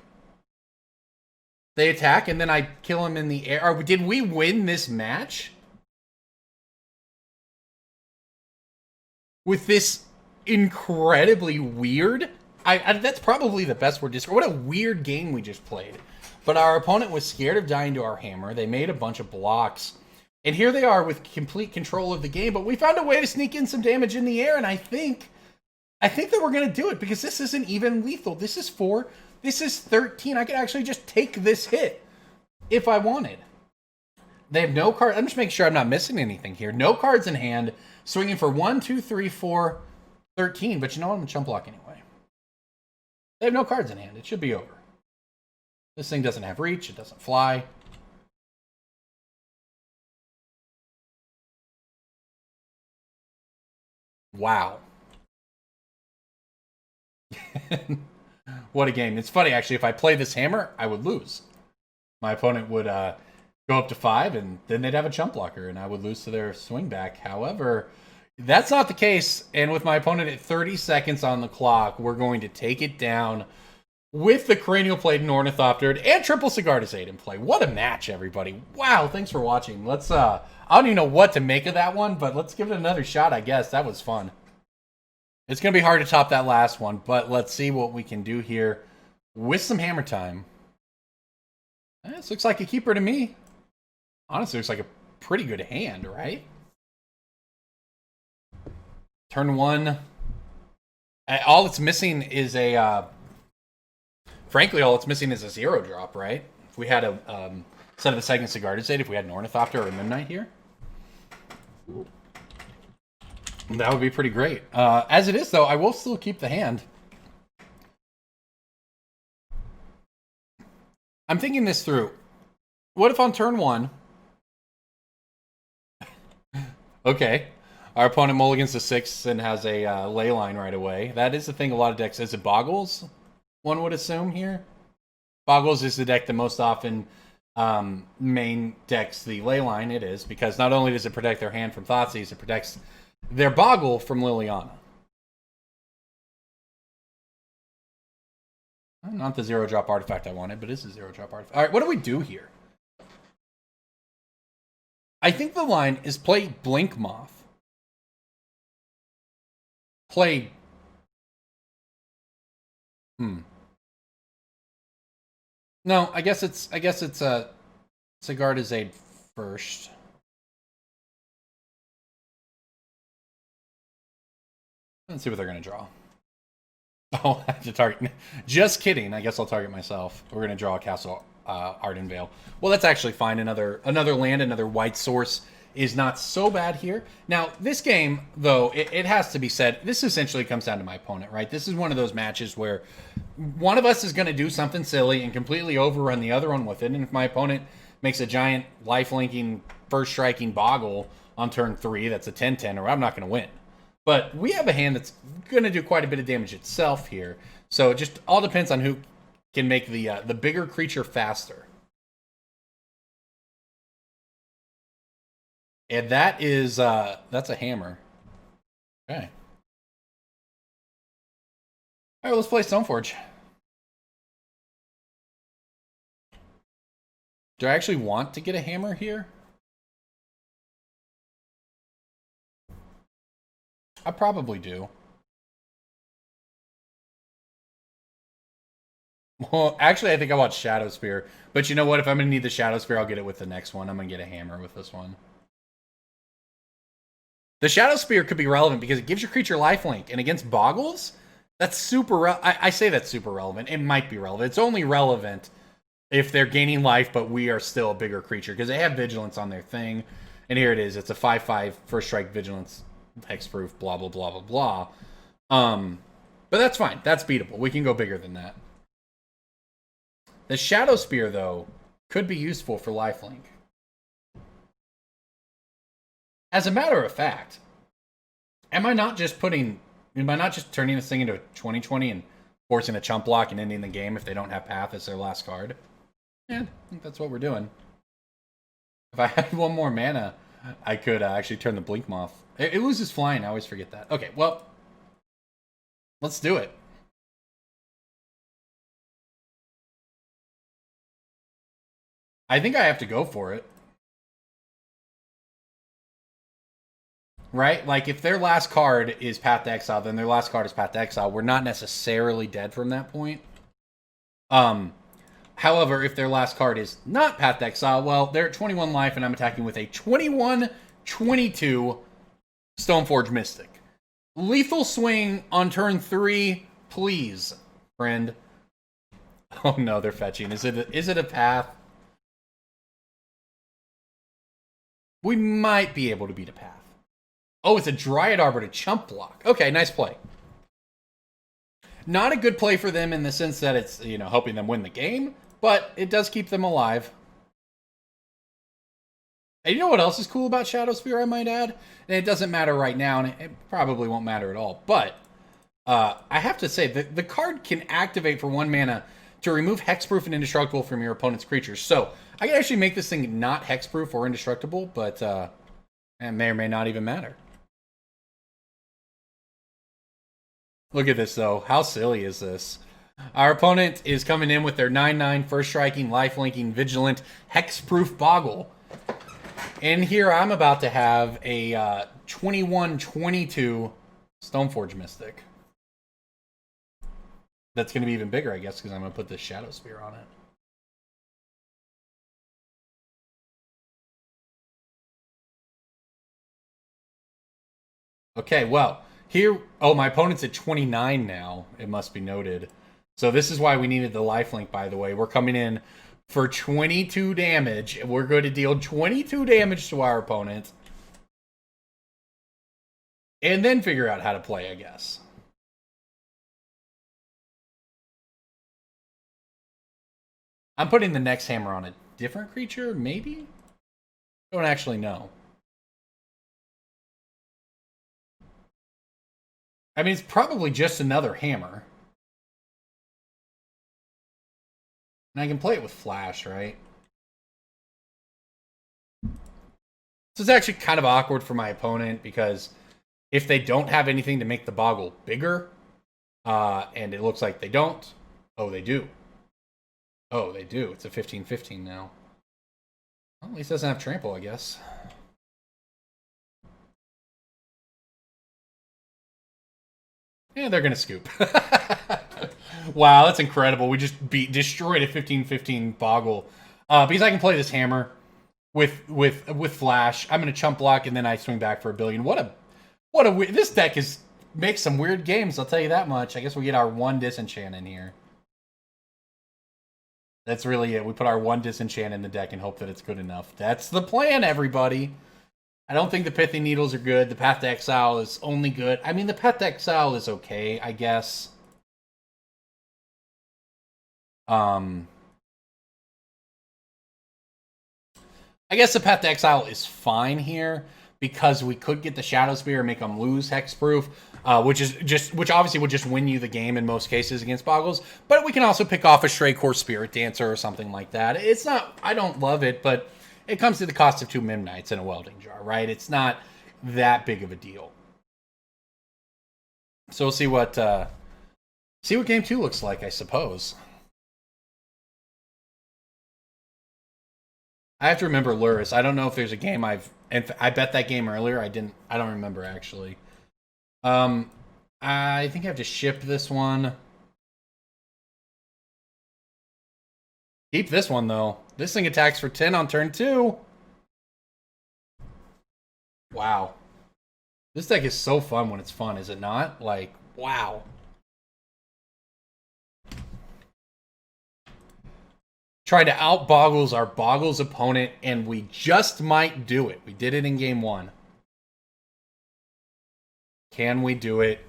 They attack, and then I kill him in the air. Or did we win this match? With this incredibly weird... that's probably the best word to describe. What a weird game we just played. But our opponent was scared of dying to our hammer. They made a bunch of blocks. And here they are with complete control of the game. But we found a way to sneak in some damage in the air, and I think that we're going to do it, because this isn't even lethal. This is 4. This is 13. I could actually just take this hit if I wanted. They have no card. I'm just making sure I'm not missing anything here. No cards in hand. Swinging for 1, 2, 3, 4, 13. But you know what? I'm going to chump block anyway. They have no cards in hand. It should be over. This thing doesn't have reach. It doesn't fly. Wow. What a game. It's funny, actually. If I play this hammer, I would lose. My opponent would go up to 5, and then they'd have a chump blocker, and I would lose to their swing back. However, that's not the case. And with my opponent at 30 seconds on the clock, we're going to take it down with the Cranial Plate and Ornithopter and triple Sigarda's Aid in play. What a match, everybody. Wow, thanks for watching. Let's, I don't even know what to make of that one, but let's give it another shot, I guess. That was fun. It's going to be hard to top that last one, but let's see what we can do here with some hammer time. This looks like a keeper to me. Honestly, looks like a pretty good hand, right? Turn 1. All it's missing is a... frankly, all it's missing is a 0 drop, right? If we had a set of the Segment Cigar State, if we had an Ornithopter or a Midnight here, that would be pretty great. As it is, though, I will still keep the hand. I'm thinking this through. What if on turn 1... okay. Our opponent mulligans to 6 and has a Leyline right away. That is the thing a lot of decks... Is it Boggles? One would assume here? Boggles is the deck that most often main decks the Leyline. It is, because not only does it protect their hand from Thoughtseize, it protects their Boggle from Liliana. Not the 0-drop artifact I wanted, but it's a 0-drop artifact. All right, what do we do here? I think the line is play Blink Moth. Play... No, I guess it's Cigar Aid first. Let's see what they're gonna draw. Oh, I have to target. Just kidding. I guess I'll target myself. We're gonna draw a Castle Ardenvale. Well, that's actually fine. Another land, another white source is not so bad here. Now, this game, though, it has to be said, this essentially comes down to my opponent, right? This is one of those matches where one of us is going to do something silly and completely overrun the other one with it. And if my opponent makes a giant life-linking, first-striking Boggle on turn 3, that's a 10-10, or I'm not going to win. But we have a hand that's going to do quite a bit of damage itself here. So it just all depends on who can make the bigger creature faster. And that is, that's a hammer. Okay. All right, let's play Stoneforge. Do I actually want to get a hammer here? I probably do. Well, actually, I think I want Shadow Spear. But you know what? If I'm going to need the Shadow Spear, I'll get it with the next one. I'm going to get a hammer with this one. The Shadow Spear could be relevant because it gives your creature lifelink. And against Boggles, that's super... I say that's super relevant. It might be relevant. It's only relevant if they're gaining life, but we are still a bigger creature. Because they have Vigilance on their thing. And here it is. It's a 5/5 first strike Vigilance. Hexproof, blah, blah, blah, blah, blah. But that's fine. That's beatable. We can go bigger than that. The Shadow Spear, though, could be useful for lifelink. As a matter of fact, am I not just turning this thing into a 20/20 and forcing a chump block and ending the game if they don't have Path as their last card? Yeah, I think that's what we're doing. If I had one more mana, I could actually turn the Blink Moth. It loses flying. I always forget that. Okay, well, let's do it. I think I have to go for it. Right? Like, if their last card is Path to Exile, then their last card is Path to Exile. We're not necessarily dead from that point. However, if their last card is not Path to Exile, well, they're at 21 life, and I'm attacking with a 21/22 Stoneforge Mystic. Lethal swing on turn 3, please, friend. Oh no, they're fetching. Is it a path? We might be able to beat a path. Oh, it's a Dryad Arbor to chump block. Okay, nice play. Not a good play for them in the sense that it's, helping them win the game, but it does keep them alive. And you know what else is cool about Shadow Spear, I might add? And it doesn't matter right now, and it probably won't matter at all. But I have to say, the card can activate for 1 mana to remove Hexproof and Indestructible from your opponent's creatures. So I can actually make this thing not Hexproof or Indestructible, but it may or may not even matter. Look at this, though. How silly is this? Our opponent is coming in with their 9/9 first striking, life-linking, vigilant, Hexproof Boggle. And here I'm about to have a 21/22 Stoneforge Mystic. That's going to be even bigger, I guess, because I'm going to put this Shadow Spear on it. Okay, well, here... Oh, my opponent's at 29 now, it must be noted. So this is why we needed the lifelink, by the way. We're coming in for 22 damage. We're going to deal 22 damage to our opponent. And then figure out how to play, I guess. I'm putting the next hammer on a different creature, maybe? Don't actually know. I mean, it's probably just another hammer. And I can play it with flash, right? This is actually kind of awkward for my opponent because if they don't have anything to make the Boggle bigger, and it looks like they don't. Oh, they do. Oh, they do. It's a 15-15 now. Well, at least it doesn't have trample, I guess. Yeah, they're gonna scoop. Wow, that's incredible. We just destroyed a 15-15 Boggle. Because I can play this hammer with flash. I'm gonna chump block and then I swing back for a billion. What a this deck makes some weird games, I'll tell you that much. I guess we get our one disenchant in here. That's really it. We put our one disenchant in the deck and hope that it's good enough. That's the plan, everybody. I don't think the Pithy Needles are good. The Path to Exile is only good. I mean, the Path to Exile is okay, I guess. I guess the Path to Exile is fine here because we could get the Shadow Spear and make them lose Hexproof, which obviously would just win you the game in most cases against Boggles. But we can also pick off a Stray Core Spirit Dancer or something like that. It's not, I don't love it, but it comes to the cost of 2 Mimknights and a Welding Jar, right? It's not that big of a deal. So we'll see what game 2 looks like, I suppose. I have to remember Lurrus. I don't know if there's a game I bet that game earlier. I don't remember actually. I think I have to ship this one. Keep this one though. This thing attacks for 10 on turn 2. Wow. This deck is so fun when it's fun, is it not? Like, wow. Tried to out Boggles our Boggles opponent, and we just might do it. We did it in game 1. Can we do it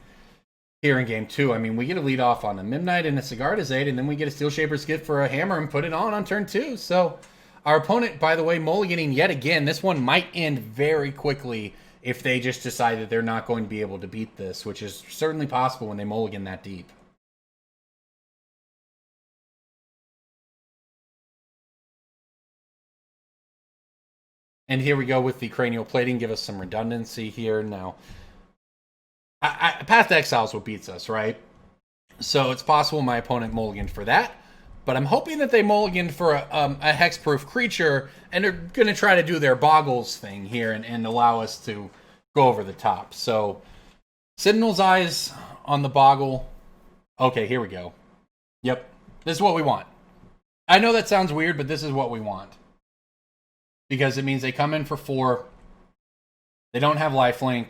here in game 2? I mean, we get a lead off on a Mimknight and a Sigardazade, and then we get a Steel Shaper's Gift for a hammer and put it on turn 2. So our opponent, by the way, mulliganing yet again. This one might end very quickly if they just decide that they're not going to be able to beat this, which is certainly possible when they mulligan that deep. And here we go with the Cranial Plating, give us some redundancy here. Now, Path to Exile is what beats us, right? So it's possible my opponent mulliganed for that, but I'm hoping that they mulliganed for a hexproof creature, and they're going to try to do their Boggles thing here and allow us to go over the top. So, Sentinel's Eyes on the Boggle. Okay, here we go. Yep, this is what we want. I know that sounds weird, but this is what we want. Because it means they come in for 4. They don't have lifelink.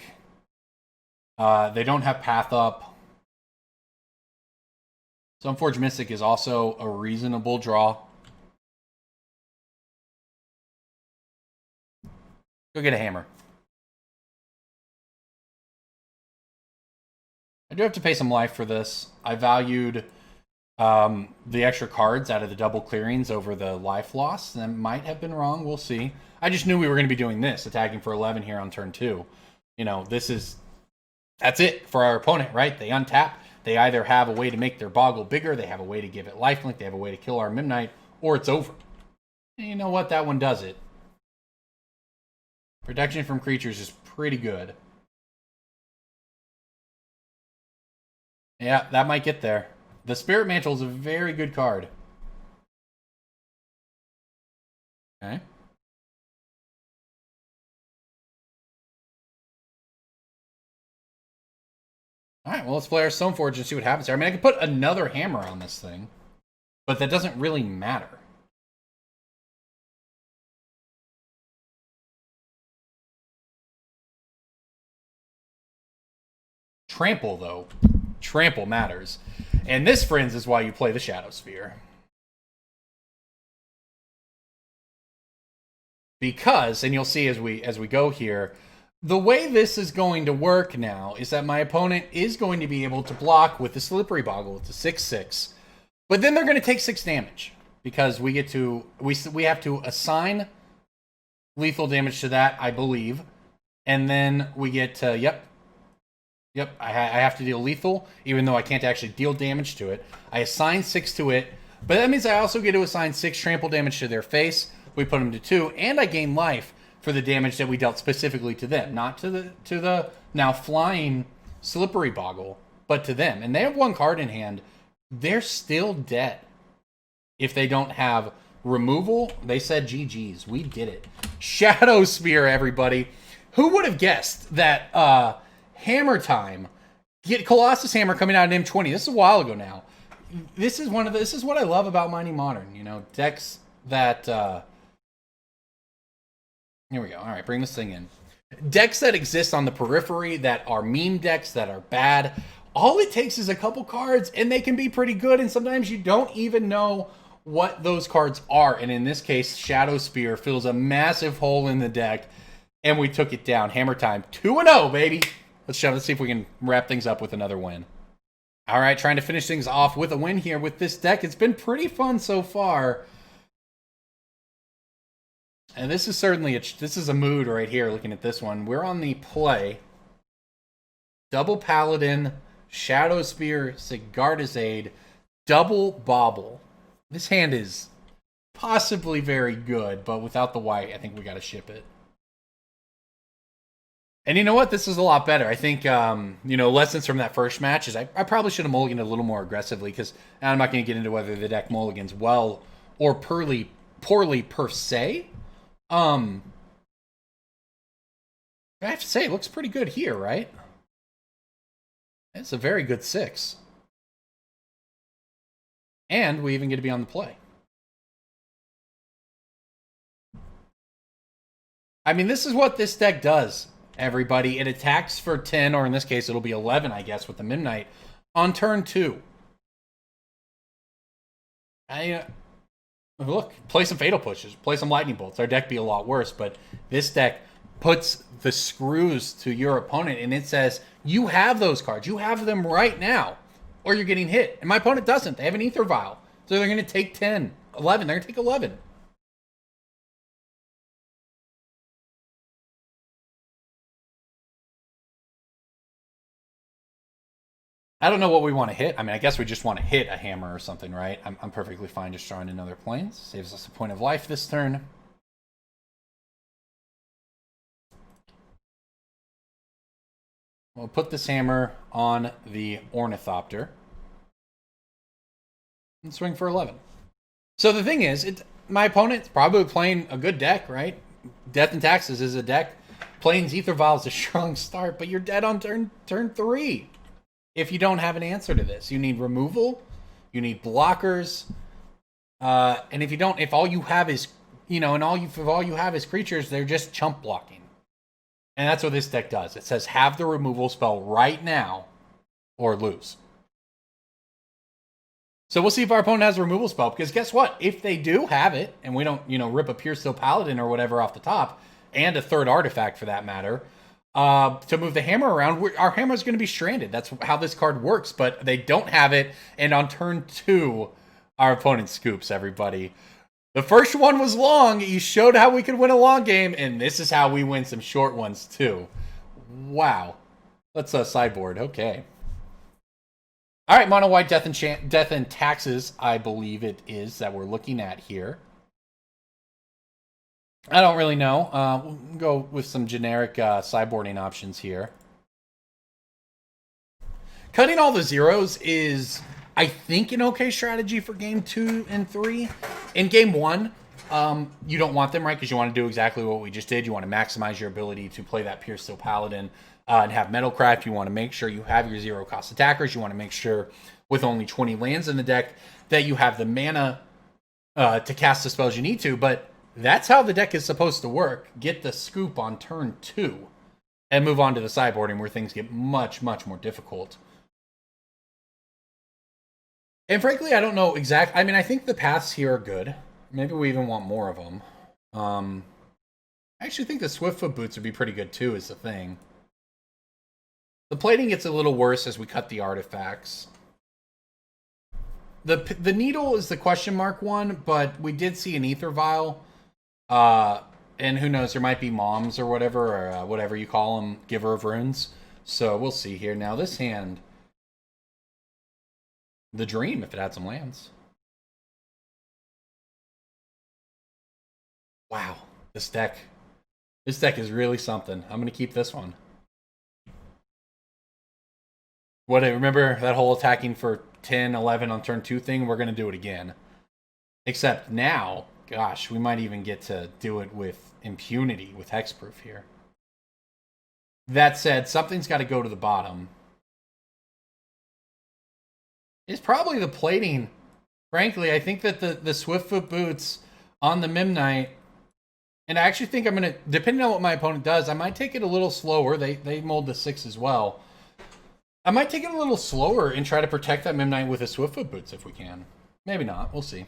They don't have path up. Stoneforge Mystic is also a reasonable draw. Go get a hammer. I do have to pay some life for this. I valued the extra cards out of the double clearings over the life loss. That might have been wrong. We'll see. I just knew we were going to be doing this, attacking for 11 here on turn 2. You know, that's it for our opponent, right? They untap. They either have a way to make their Boggle bigger, they have a way to give it lifelink, they have a way to kill our Mimknight, or it's over. And you know what? That one does it. Protection from creatures is pretty good. Yeah, that might get there. The Spirit Mantle is a very good card. Okay. Alright, well, let's play our Stoneforge and see what happens here. I mean, I could put another hammer on this thing, but that doesn't really matter. Trample, though. Trample matters. And this, friends, is why you play the Shadow Sphere. Because, and you'll see as we go here, the way this is going to work now is that my opponent is going to be able to block with the Slippery Boggle. It's a 6/6. But then they're going to take 6 damage. Because we have to assign lethal damage to that, I believe. And then we get, yep, I have to deal lethal, even though I can't actually deal damage to it. I assign 6 to it, but that means I also get to assign 6 trample damage to their face. We put them to 2, and I gain life for the damage that we dealt specifically to them, not to the now flying Slippery Boggle, but to them. And they have 1 card in hand. They're still dead. If they don't have removal, they said GG's. We did it. Shadow Spear, everybody. Who would have guessed that Hammer Time, get Colossus Hammer coming out in M20. This is a while ago now. This is what I love about Mighty Modern. You know, decks that here we go. All right, bring this thing in. Decks that exist on the periphery that are meme decks that are bad. All it takes is a couple cards and they can be pretty good, and sometimes you don't even know what those cards are. And in this case, Shadow Spear fills a massive hole in the deck, and we took it down. Hammer Time 2-0, baby. Let's see if we can wrap things up with another win. All right, trying to finish things off with a win here with this deck. It's been pretty fun so far. And this is certainly this is a mood right here looking at this one. We're on the play. Double Paladin, Shadow Spear, Sigardizade, double Bobble. This hand is possibly very good, but without the white, I think we got to ship it. And you know what? This is a lot better. I think, lessons from that first match is I probably should have mulliganed a little more aggressively, because I'm not going to get into whether the deck mulligans well or poorly per se. I have to say, it looks pretty good here, right? It's a very good 6. And we even get to be on the play. I mean, this is what this deck does, everybody. It attacks for 10, or in this case, it'll be 11, I guess, with the Midnight, on turn 2. Look, play some Fatal Pushes, play some Lightning Bolts. Our deck be a lot worse, but this deck puts the screws to your opponent, and it says, you have those cards. You have them right now, or you're getting hit. And my opponent doesn't. They have an Ether Vial. So they're going to take 10, 11. They're going to take 11. I don't know what we want to hit. I mean, I guess we just want to hit a hammer or something, right? I'm perfectly fine just drawing another planes. Saves us a point of life this turn. We'll put this hammer on the Ornithopter and swing for 11. So the thing is, my opponent's probably playing a good deck, right? Death and Taxes is a deck. Playing Ether Vial is a strong start, but you're dead on turn 3. If you don't have an answer to this, you need removal, you need blockers, and if all you have is, if all you have is creatures, they're just chump blocking. And that's what this deck does. It says, have the removal spell right now, or lose. So we'll see if our opponent has a removal spell, because guess what? If they do have it, and we don't, rip a Puresteel Paladin or whatever off the top, and a third artifact for that matter, to move the hammer around, our hammer is going to be stranded. That's how this card works, but they don't have it, and on turn 2, our opponent scoops, everybody. The first one was long. You showed how we could win a long game, and this is how we win some short ones, too. Wow. Let's sideboard. Okay. All right, Mono White Death and Taxes, I believe it is, that we're looking at here. I don't really know. We'll go with some generic sideboarding options here. Cutting all the zeros is, I think, an okay strategy for game 2 and 3. In game 1, you don't want them, right? Because you want to do exactly what we just did. You want to maximize your ability to play that Puresteel Paladin and have Metalcraft. You want to make sure you have your 0-cost attackers. You want to make sure, with only 20 lands in the deck, that you have the mana to cast the spells you need to. But that's how the deck is supposed to work. Get the scoop on turn 2. and move on to the sideboarding where things get much, much more difficult. And frankly, I don't know exactly. I mean, I think the paths here are good. Maybe we even want more of them. I actually think the Swiftfoot boots would be pretty good too, is the thing. The plating gets a little worse as we cut the artifacts. The needle is the question mark one, but we did see an ether vial. And who knows, there might be moms or whatever whatever you call them, giver of runes. So we'll see here. Now this hand, the dream, if it had some lands. Wow, this deck is really something. I'm gonna keep this one. Remember that whole attacking for 10, 11 on turn 2 thing? We're gonna do it again. Except now, gosh, we might even get to do it with impunity, with hexproof here. That said, something's got to go to the bottom. It's probably the plating. Frankly, I think that the Swiftfoot boots on the Memnite, and I actually think I'm going to, depending on what my opponent does, I might take it a little slower. They mold the 6 as well. I might take it a little slower and try to protect that Memnite with the Swiftfoot boots if we can. Maybe not. We'll see.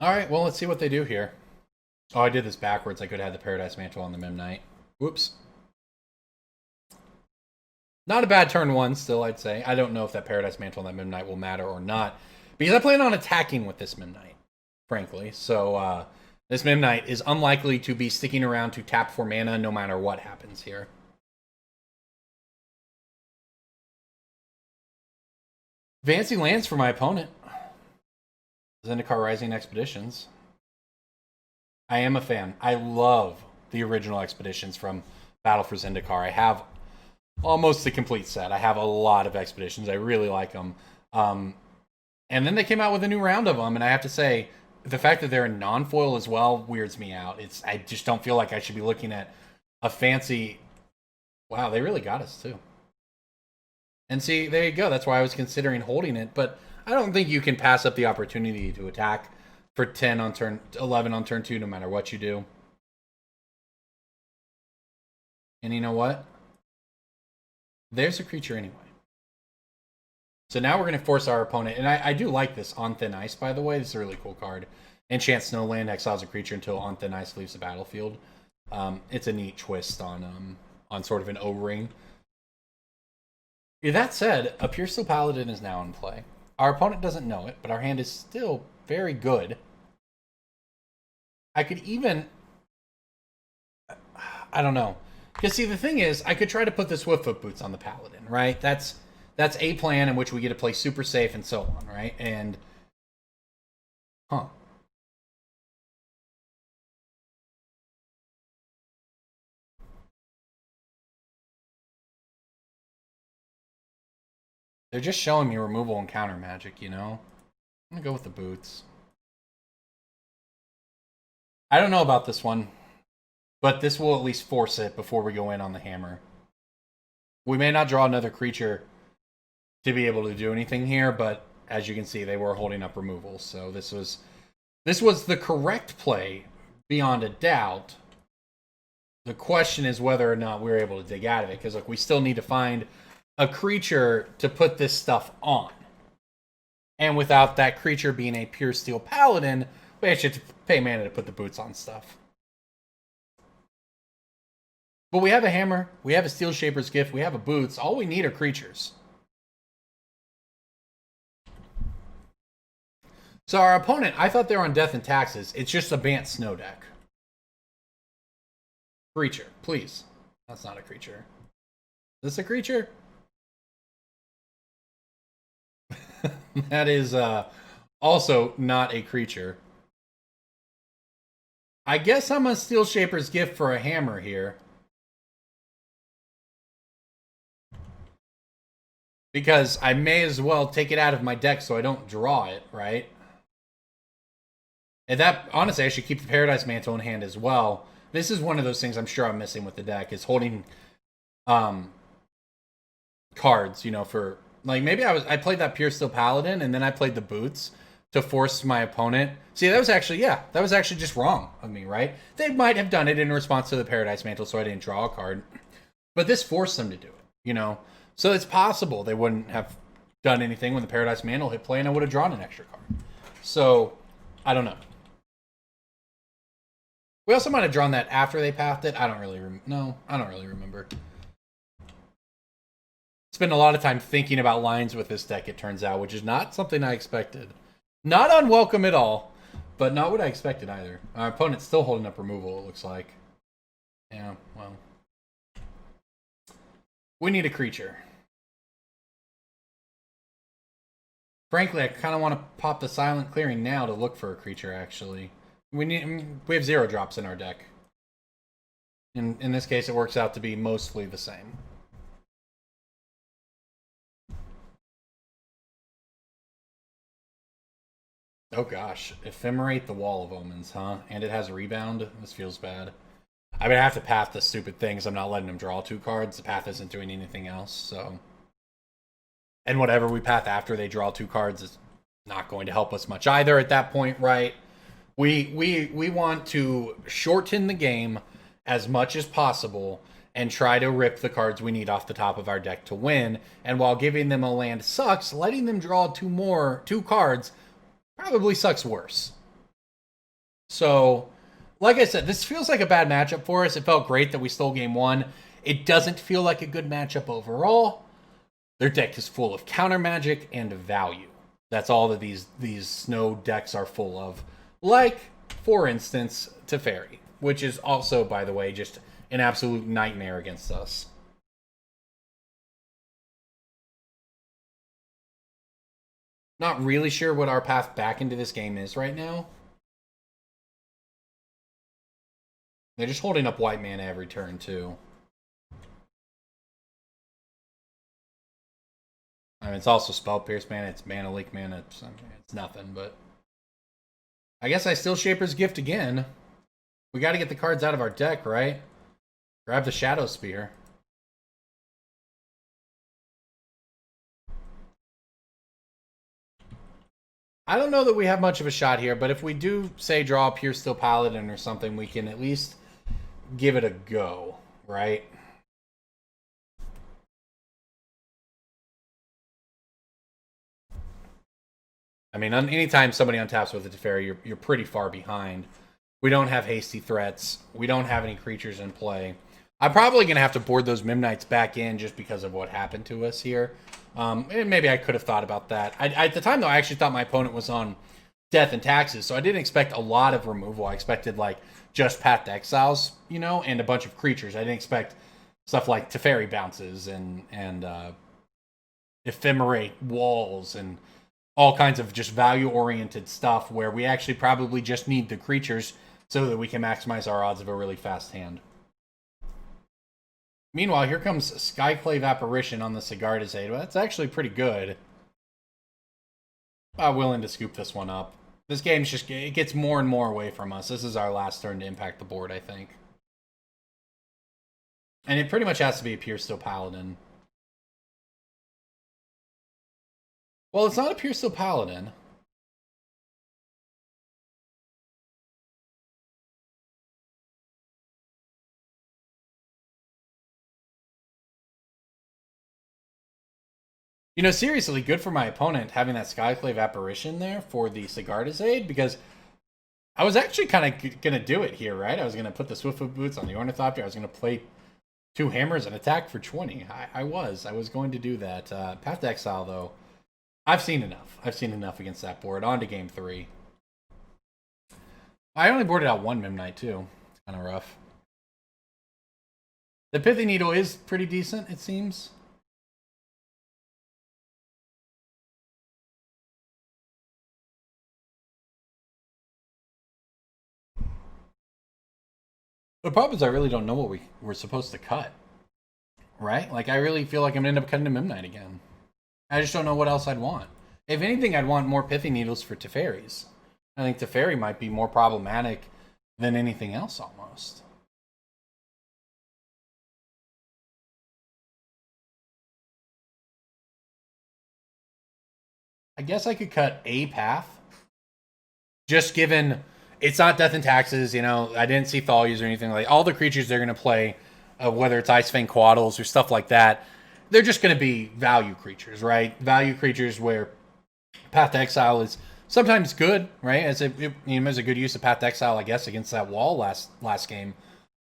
Alright, well, let's see what they do here. Oh, I did this backwards. I could have had the Paradise Mantle on the Memnite. Whoops. Not a bad turn 1 still, I'd say. I don't know if that Paradise Mantle on that Memnite will matter or not. Because I plan on attacking with this Memnite, frankly. So, this Memnite is unlikely to be sticking around to tap for mana no matter what happens here. Fancy lands for my opponent. Zendikar Rising Expeditions. I am a fan. I love the original Expeditions from Battle for Zendikar. I have almost the complete set. I have a lot of Expeditions. I really like them. And then they came out with a new round of them, and I have to say, the fact that they're in non-foil as well weirds me out. I just don't feel like I should be looking at a fancy... Wow, they really got us, too. And see, there you go. That's why I was considering holding it, but I don't think you can pass up the opportunity to attack for 10 on turn 11 on turn 2 no matter what you do. And you know what? There's a creature anyway. So now we're going to force our opponent, and I do like this On Thin Ice, by the way. This is a really cool card. Enchant Snowland, exiles a creature until On Thin Ice leaves the battlefield. It's a neat twist on sort of an O-ring. That said, a Pure Steel Paladin is now in play. Our opponent doesn't know it, but our hand is still very good. I could even... I don't know. Because see, the thing is, I could try to put the Swiftfoot boots on the Paladin, right? That's a plan in which we get to play super safe and so on, right? And... Huh. They're just showing me removal and counter magic, you know? I'm gonna go with the boots. I don't know about this one, but this will at least force it before we go in on the hammer. We may not draw another creature to be able to do anything here, but as you can see, they were holding up removal, so this was the correct play beyond a doubt. The question is whether or not we're able to dig out of it, because look, we still need to find a creature to put this stuff on. And without that creature being a Pure Steel Paladin, we actually have to pay mana to put the boots on stuff. But we have a hammer, we have a Steel Shaper's Gift, we have a boots. All we need are creatures. So our opponent, I thought they were on Death and Taxes. It's just a Bant Snow deck. Creature, please. That's not a creature. Is this a creature? That is also not a creature. I guess I'm a Steel Shaper's Gift for a hammer here. Because I may as well take it out of my deck so I don't draw it, right? And that, honestly, I should keep the Paradise Mantle in hand as well. This is one of those things I'm sure I'm missing with the deck is holding cards, you know, for like maybe I played that Pure Steel Paladin and then I played the boots to force my opponent. See, that was actually just wrong of me, right? They might have done it in response to the Paradise Mantle, so I didn't draw a card. But this forced them to do it, you know? So it's possible they wouldn't have done anything when the Paradise Mantle hit play and I would have drawn an extra card. So, I don't know. We also might have drawn that after they pathed it. I don't really remember. Spend a lot of time thinking about lines with this deck, it turns out, which is not something I expected. Not unwelcome at all, but not what I expected either. Our opponent's still holding up removal, it looks like. Yeah, well. We need a creature. Frankly, I kind of want to pop the Silent Clearing now to look for a creature, actually. We have 0 drops in our deck. In this case, it works out to be mostly the same. Oh gosh, Ephemerate the Wall of Omens, huh? And it has a rebound? This feels bad. I mean, I have to path the stupid things. I'm not letting him draw 2 cards. The path isn't doing anything else, so... And whatever we path after they draw 2 cards is not going to help us much either at that point, right? We want to shorten the game as much as possible and try to rip the cards we need off the top of our deck to win. And while giving them a land sucks, letting them draw 2 cards probably sucks worse. So, like I said, this feels like a bad matchup for us. It felt great that we stole game 1. It doesn't feel like a good matchup overall. Their deck is full of counter magic and value. That's all that these snow decks are full of. Like, for instance, Teferi, which is also, by the way, just an absolute nightmare against us. Not really sure what our path back into this game is right now. They're just holding up white mana every turn, too. I mean, it's also Spell Pierce mana, it's Mana Leak mana, it's nothing, but... I guess I steal Shaper's Gift again. We gotta get the cards out of our deck, right? Grab the Shadow Spear. I don't know that we have much of a shot here, but if we do, say, draw a Pure Steel Paladin or something, we can at least give it a go, right? I mean, anytime somebody untaps with a Teferi, you're pretty far behind. We don't have hasty threats. We don't have any creatures in play. I'm probably going to have to board those Mimnights back in just because of what happened to us here. And maybe I could have thought about that. At the time, though, I actually thought my opponent was on Death and Taxes, so I didn't expect a lot of removal. I expected, like, just Path to Exiles, you know, and a bunch of creatures. I didn't expect stuff like Teferi bounces and Ephemerate walls and all kinds of just value-oriented stuff where we actually probably just need the creatures so that we can maximize our odds of a really fast hand. Meanwhile, here comes Skyclave Apparition on the Sigarda's Aid. Well, that's actually pretty good. I'm willing to scoop this one up. This game's just, it gets more and more away from us. This is our last turn to impact the board, I think. And it pretty much has to be a Pure Steel Paladin. Well, it's not a Pure Steel Paladin. You know, seriously, good for my opponent having that Skyclave Apparition there for the Sigarda's Aid, because I was actually kind of going to do it here, right? I was going to put the Swiftfoot Boots on the Ornithopter. I was going to play 2 hammers and attack for 20. I was going to do that. Path to Exile, though. I've seen enough. I've seen enough against that board. On to game 3. I only boarded out 1 Mimnight, too. It's kind of rough. The Pithy Needle is pretty decent, it seems. The problem is I really don't know what we're supposed to cut. Right? Like, I really feel like I'm going to end up cutting a Mimnight again. I just don't know what else I'd want. If anything, I'd want more Pithy Needles for Teferis. I think Teferi might be more problematic than anything else, almost. I guess I could cut a path. Just given it's not Death and Taxes, you know, I didn't see Thalias or anything like all the creatures they're going to play, whether it's Icefang Quaddles or stuff like that, they're just going to be value creatures, right? Value creatures where Path to Exile is sometimes good, right? As a good use of Path to Exile, I guess, against that wall last game.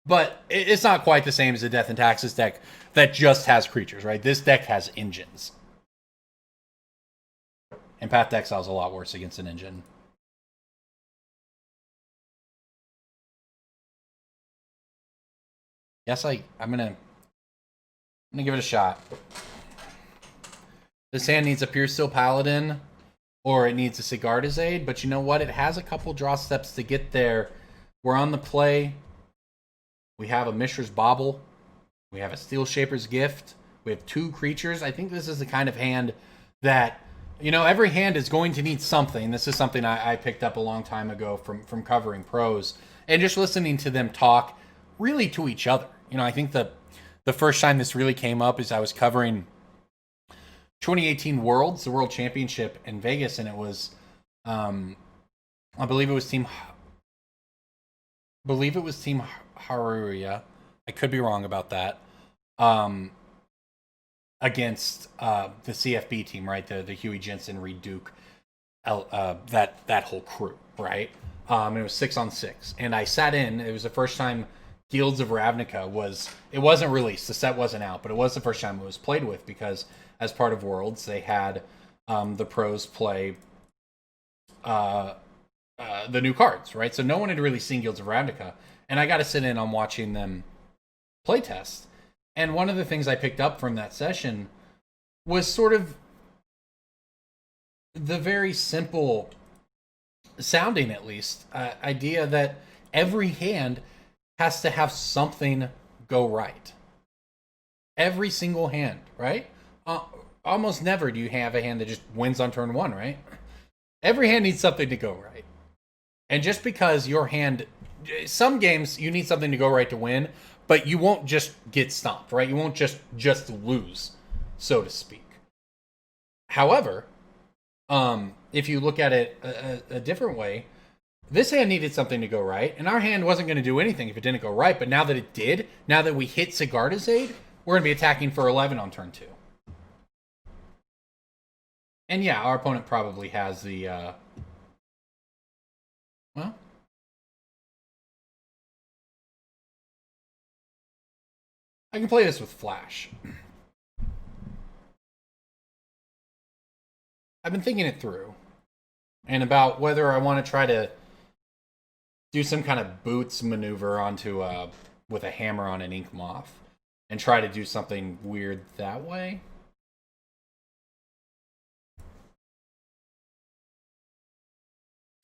But it's not quite the same as a Death and Taxes deck that just has creatures, right? This deck has engines. And Path to Exile is a lot worse against an engine. Yes, I'm gonna give it a shot. This hand needs a Pure Steel Paladin, or it needs a Sigarda's Aid, but you know what? It has a couple draw steps to get there. We're on the play. We have a Mishra's Bauble. We have a Steel Shaper's Gift. We have 2 creatures. I think this is the kind of hand that, you know, every hand is going to need something. This is something I picked up a long time ago from covering pros and just listening to them talk really to each other. You know, I think the first time this really came up is I was covering 2018 Worlds, the World Championship in Vegas, and it was, I believe it was Team Haruya. I could be wrong about that. Against the CFB team, right? The Huey Jensen, Reed Duke, that whole crew, right? And it was 6-on-6, and I sat in. It was the first time Guilds of Ravnica it wasn't released. The set wasn't out, but it was the first time it was played with because as part of Worlds, they had the pros play the new cards, right? So no one had really seen Guilds of Ravnica, and I got to sit in on watching them play test. And one of the things I picked up from that session was sort of the very simple sounding, at least, idea that every hand has to have something go right. Every single hand, right? Almost never do you have a hand that just wins on turn 1, right? Every hand needs something to go right. And just because your hand... Some games, you need something to go right to win, but you won't just get stomped, right? You won't just lose, so to speak. However, if you look at it a different way, this hand needed something to go right, and our hand wasn't going to do anything if it didn't go right, but now that it did, now that we hit Sigarda's Aid, we're going to be attacking for 11 on turn 2. And yeah, our opponent probably has the, well... I can play this with Flash. I've been thinking it through, and about whether I want to try to do some kind of boots maneuver onto with a hammer on an Ink Moth, and try to do something weird that way.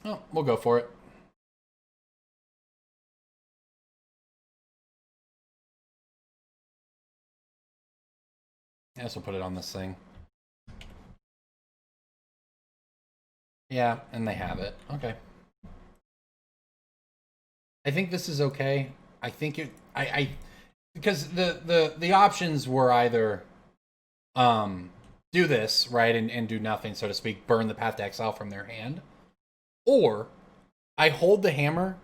Oh, we'll go for it. I guess we'll put it on this thing. Yeah, and they have it. Okay. I think this is okay. I think it... because the options were either do this, right, and do nothing, so to speak, burn the Path to Exile from their hand, or I hold the hammer.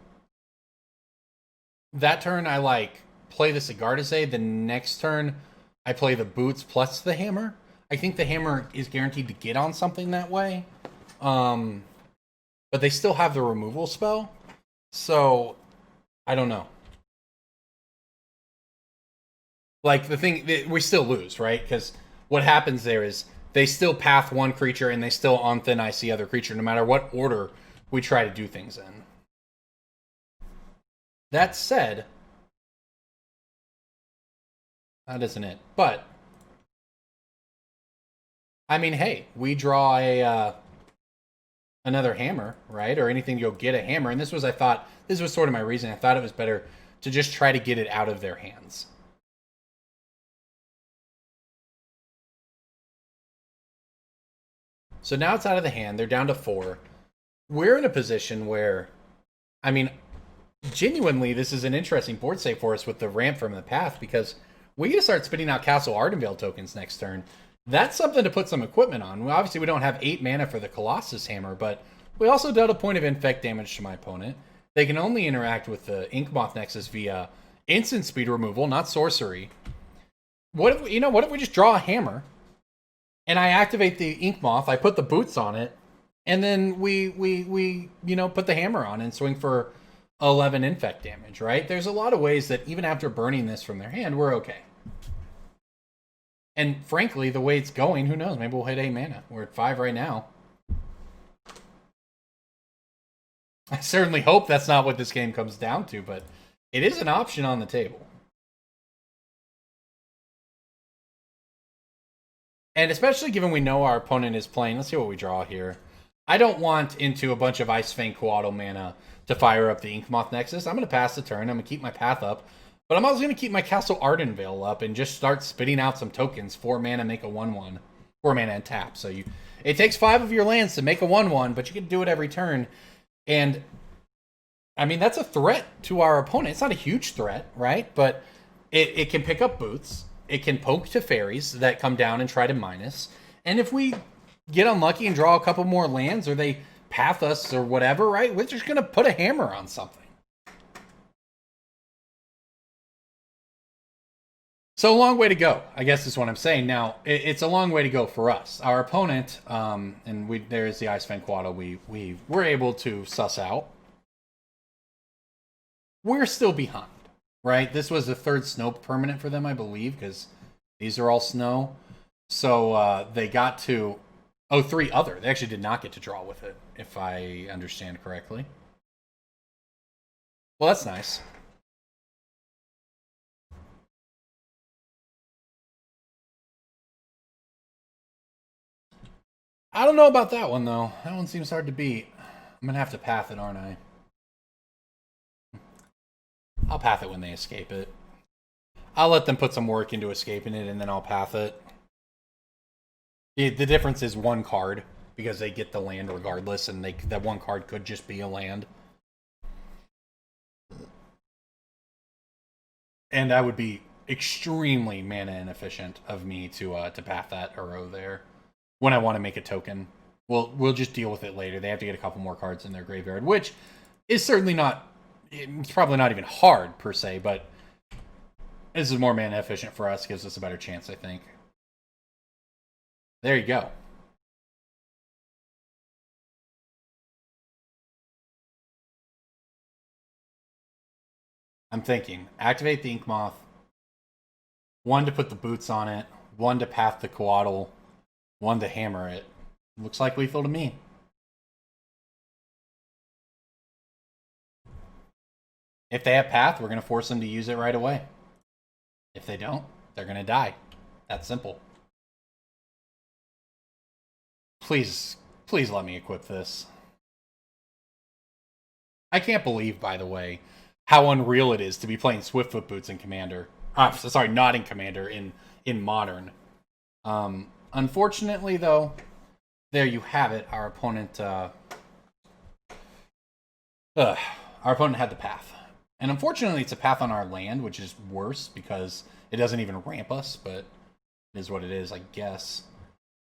That turn, I play the Sigarda's Aid. The next turn, I play the boots plus the hammer. I think the hammer is guaranteed to get on something that way. But they still have the removal spell. So, I don't know. The thing, we still lose, right? Because what happens there is they still path one creature and they still on thin ice the other creature, no matter what order we try to do things in. That said, that isn't it. But, I mean, hey, we draw another hammer, right? Or anything to go get a hammer. And this was sort of my reason. I thought it was better to just try to get it out of their hands. So now it's out of the hand. They're down to 4. We're in a position where, I mean, genuinely, this is an interesting board state for us with the ramp from the path, because we can start spitting out Castle Ardenvale tokens next turn. That's something to put some equipment on. Well, obviously, we don't have 8 mana for the Colossus Hammer, but we also dealt a point of infect damage to my opponent. They can only interact with the Inkmoth Nexus via instant speed removal, not sorcery. What if what if we just draw a hammer and I activate the Inkmoth, I put the boots on it, and then we put the hammer on and swing for 11 infect damage, right? There's a lot of ways that even after burning this from their hand, we're okay. And frankly, the way it's going, who knows? Maybe we'll hit 8 mana. We're at 5 right now. I certainly hope that's not what this game comes down to, but it is an option on the table. And especially given we know our opponent is playing, let's see what we draw here. I don't want into a bunch of Ice Fang Coatl mana to fire up the Inkmoth Nexus. I'm going to pass the turn. I'm going to keep my path up. But I'm also going to keep my Castle Ardenvale up and just start spitting out some tokens. 4 mana, make a 1/1. 4 mana and tap. So it takes 5 of your lands to make a 1/1, but you can do it every turn. And, I mean, that's a threat to our opponent. It's not a huge threat, right? But it can pick up boots. It can poke to fairies that come down and try to minus. And if we get unlucky and draw a couple more lands, or they path us or whatever, right? We're just going to put a hammer on something. So a long way to go, I guess is what I'm saying. Now, it's a long way to go for us. Our opponent, and there's the Ice Fang Coatl we were able to suss out. We're still behind, right? This was the 3rd snow permanent for them, I believe, because these are all snow. So they got to 3 other. They actually did not get to draw with it, if I understand correctly. Well, that's nice. I don't know about that one, though. That one seems hard to beat. I'm going to have to path it, aren't I? I'll path it when they escape it. I'll let them put some work into escaping it, and then I'll path it. The difference is 1 card, because they get the land regardless, and that 1 card could just be a land. And that would be extremely mana inefficient of me to path that Uro there when I want to make a token. We'll just deal with it later. They have to get a couple more cards in their graveyard, which is certainly not... It's probably not even hard, per se, but this is more mana efficient for us. Gives us a better chance, I think. There you go. I'm thinking. Activate the Inkmoth. 1 to put the boots on it. 1 to path the Coatl. 1 to hammer it. Looks like lethal to me. If they have path, we're going to force them to use it right away. If they don't, they're going to die. That's simple. Please let me equip this. I can't believe, by the way, how unreal it is to be playing Swiftfoot Boots in Commander. Sorry, not in Commander, in Modern. Unfortunately, though, there you have it. Our opponent had the path. And unfortunately, it's a path on our land, which is worse because it doesn't even ramp us, but it is what it is, I guess.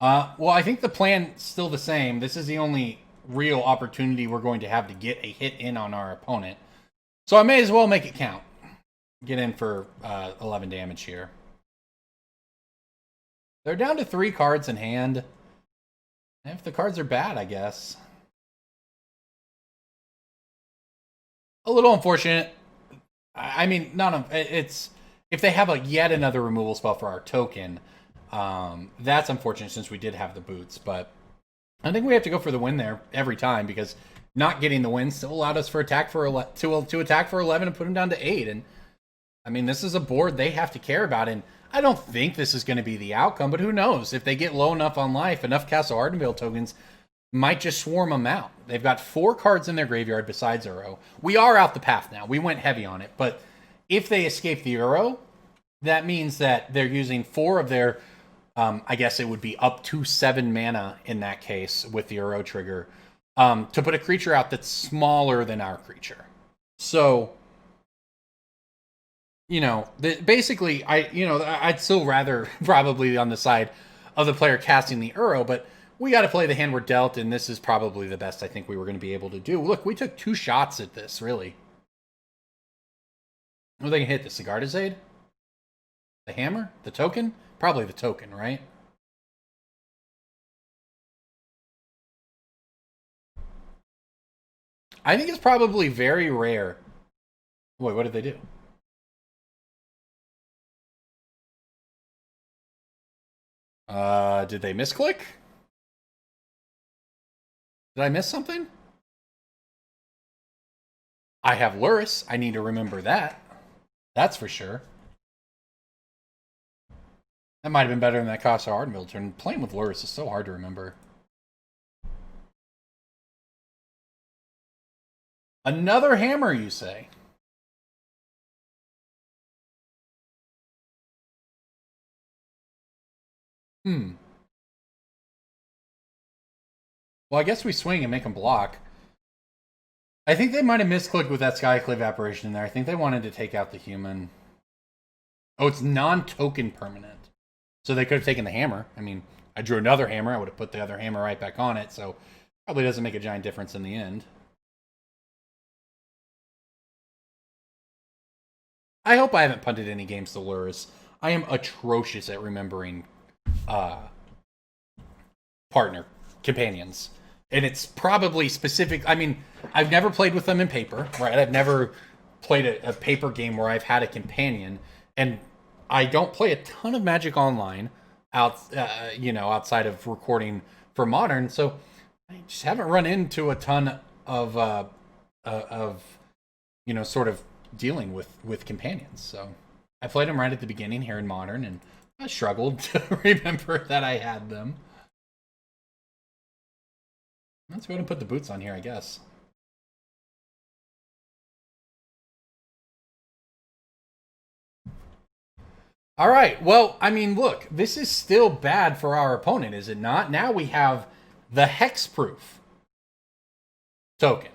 Well, I think the plan's still the same. This is the only real opportunity we're going to have to get a hit in on our opponent. So I may as well make it count. Get in for 11 damage here. They're down to 3 cards in hand. If the cards are bad, I guess. A little unfortunate. I mean, it's if they have yet another removal spell for our token, that's unfortunate since we did have the boots. But I think we have to go for the win there every time because not getting the win still allowed us to attack for 11 and put them down to 8. And I mean, this is a board they have to care about, and I don't think this is going to be the outcome. But who knows? If they get low enough on life, enough Castle Ardenvale tokens might just swarm them out. They've got 4 cards in their graveyard besides Uro. We are out the path now. We went heavy on it. But if they escape the Uro, that means that they're using 4 of their, I guess it would be up to 7 mana in that case with the Uro trigger, to put a creature out that's smaller than our creature. So, basically, I'd still rather probably on the side of the player casting the Uro, but we got to play the hand we're dealt, and this is probably the best I think we were going to be able to do. Look, we took 2 shots at this, really. What are they going to hit? The Sigardizade? The hammer? The token? Probably the token, right? I think it's probably very rare. Wait, what did they do? Did they misclick? Did I miss something? I have Lurrus. I need to remember that. That's for sure. That might have been better than that Casa Ardenville turn. Playing with Lurrus is so hard to remember. Another hammer, you say? Well, I guess we swing and make them block. I think they might have misclicked with that Skyclave Apparition in there. I think they wanted to take out the human. Oh, it's non-token permanent. So they could have taken the hammer. I mean, I drew another hammer. I would have put the other hammer right back on it. So probably doesn't make a giant difference in the end. I hope I haven't punted any games to Lurrus. I am atrocious at remembering partner companions, and it's probably specific. I mean, I've never played with them in paper, right? I've never played a paper game where I've had a companion, and I don't play a ton of Magic Online outside of recording for Modern, so I just haven't run into a ton of sort of dealing with companions. So I played them right at the beginning here in Modern, and I struggled to remember that I had them. Let's go ahead and put the boots on here, I guess. All right. Well, I mean, look, this is still bad for our opponent, is it not? Now we have the Hexproof token.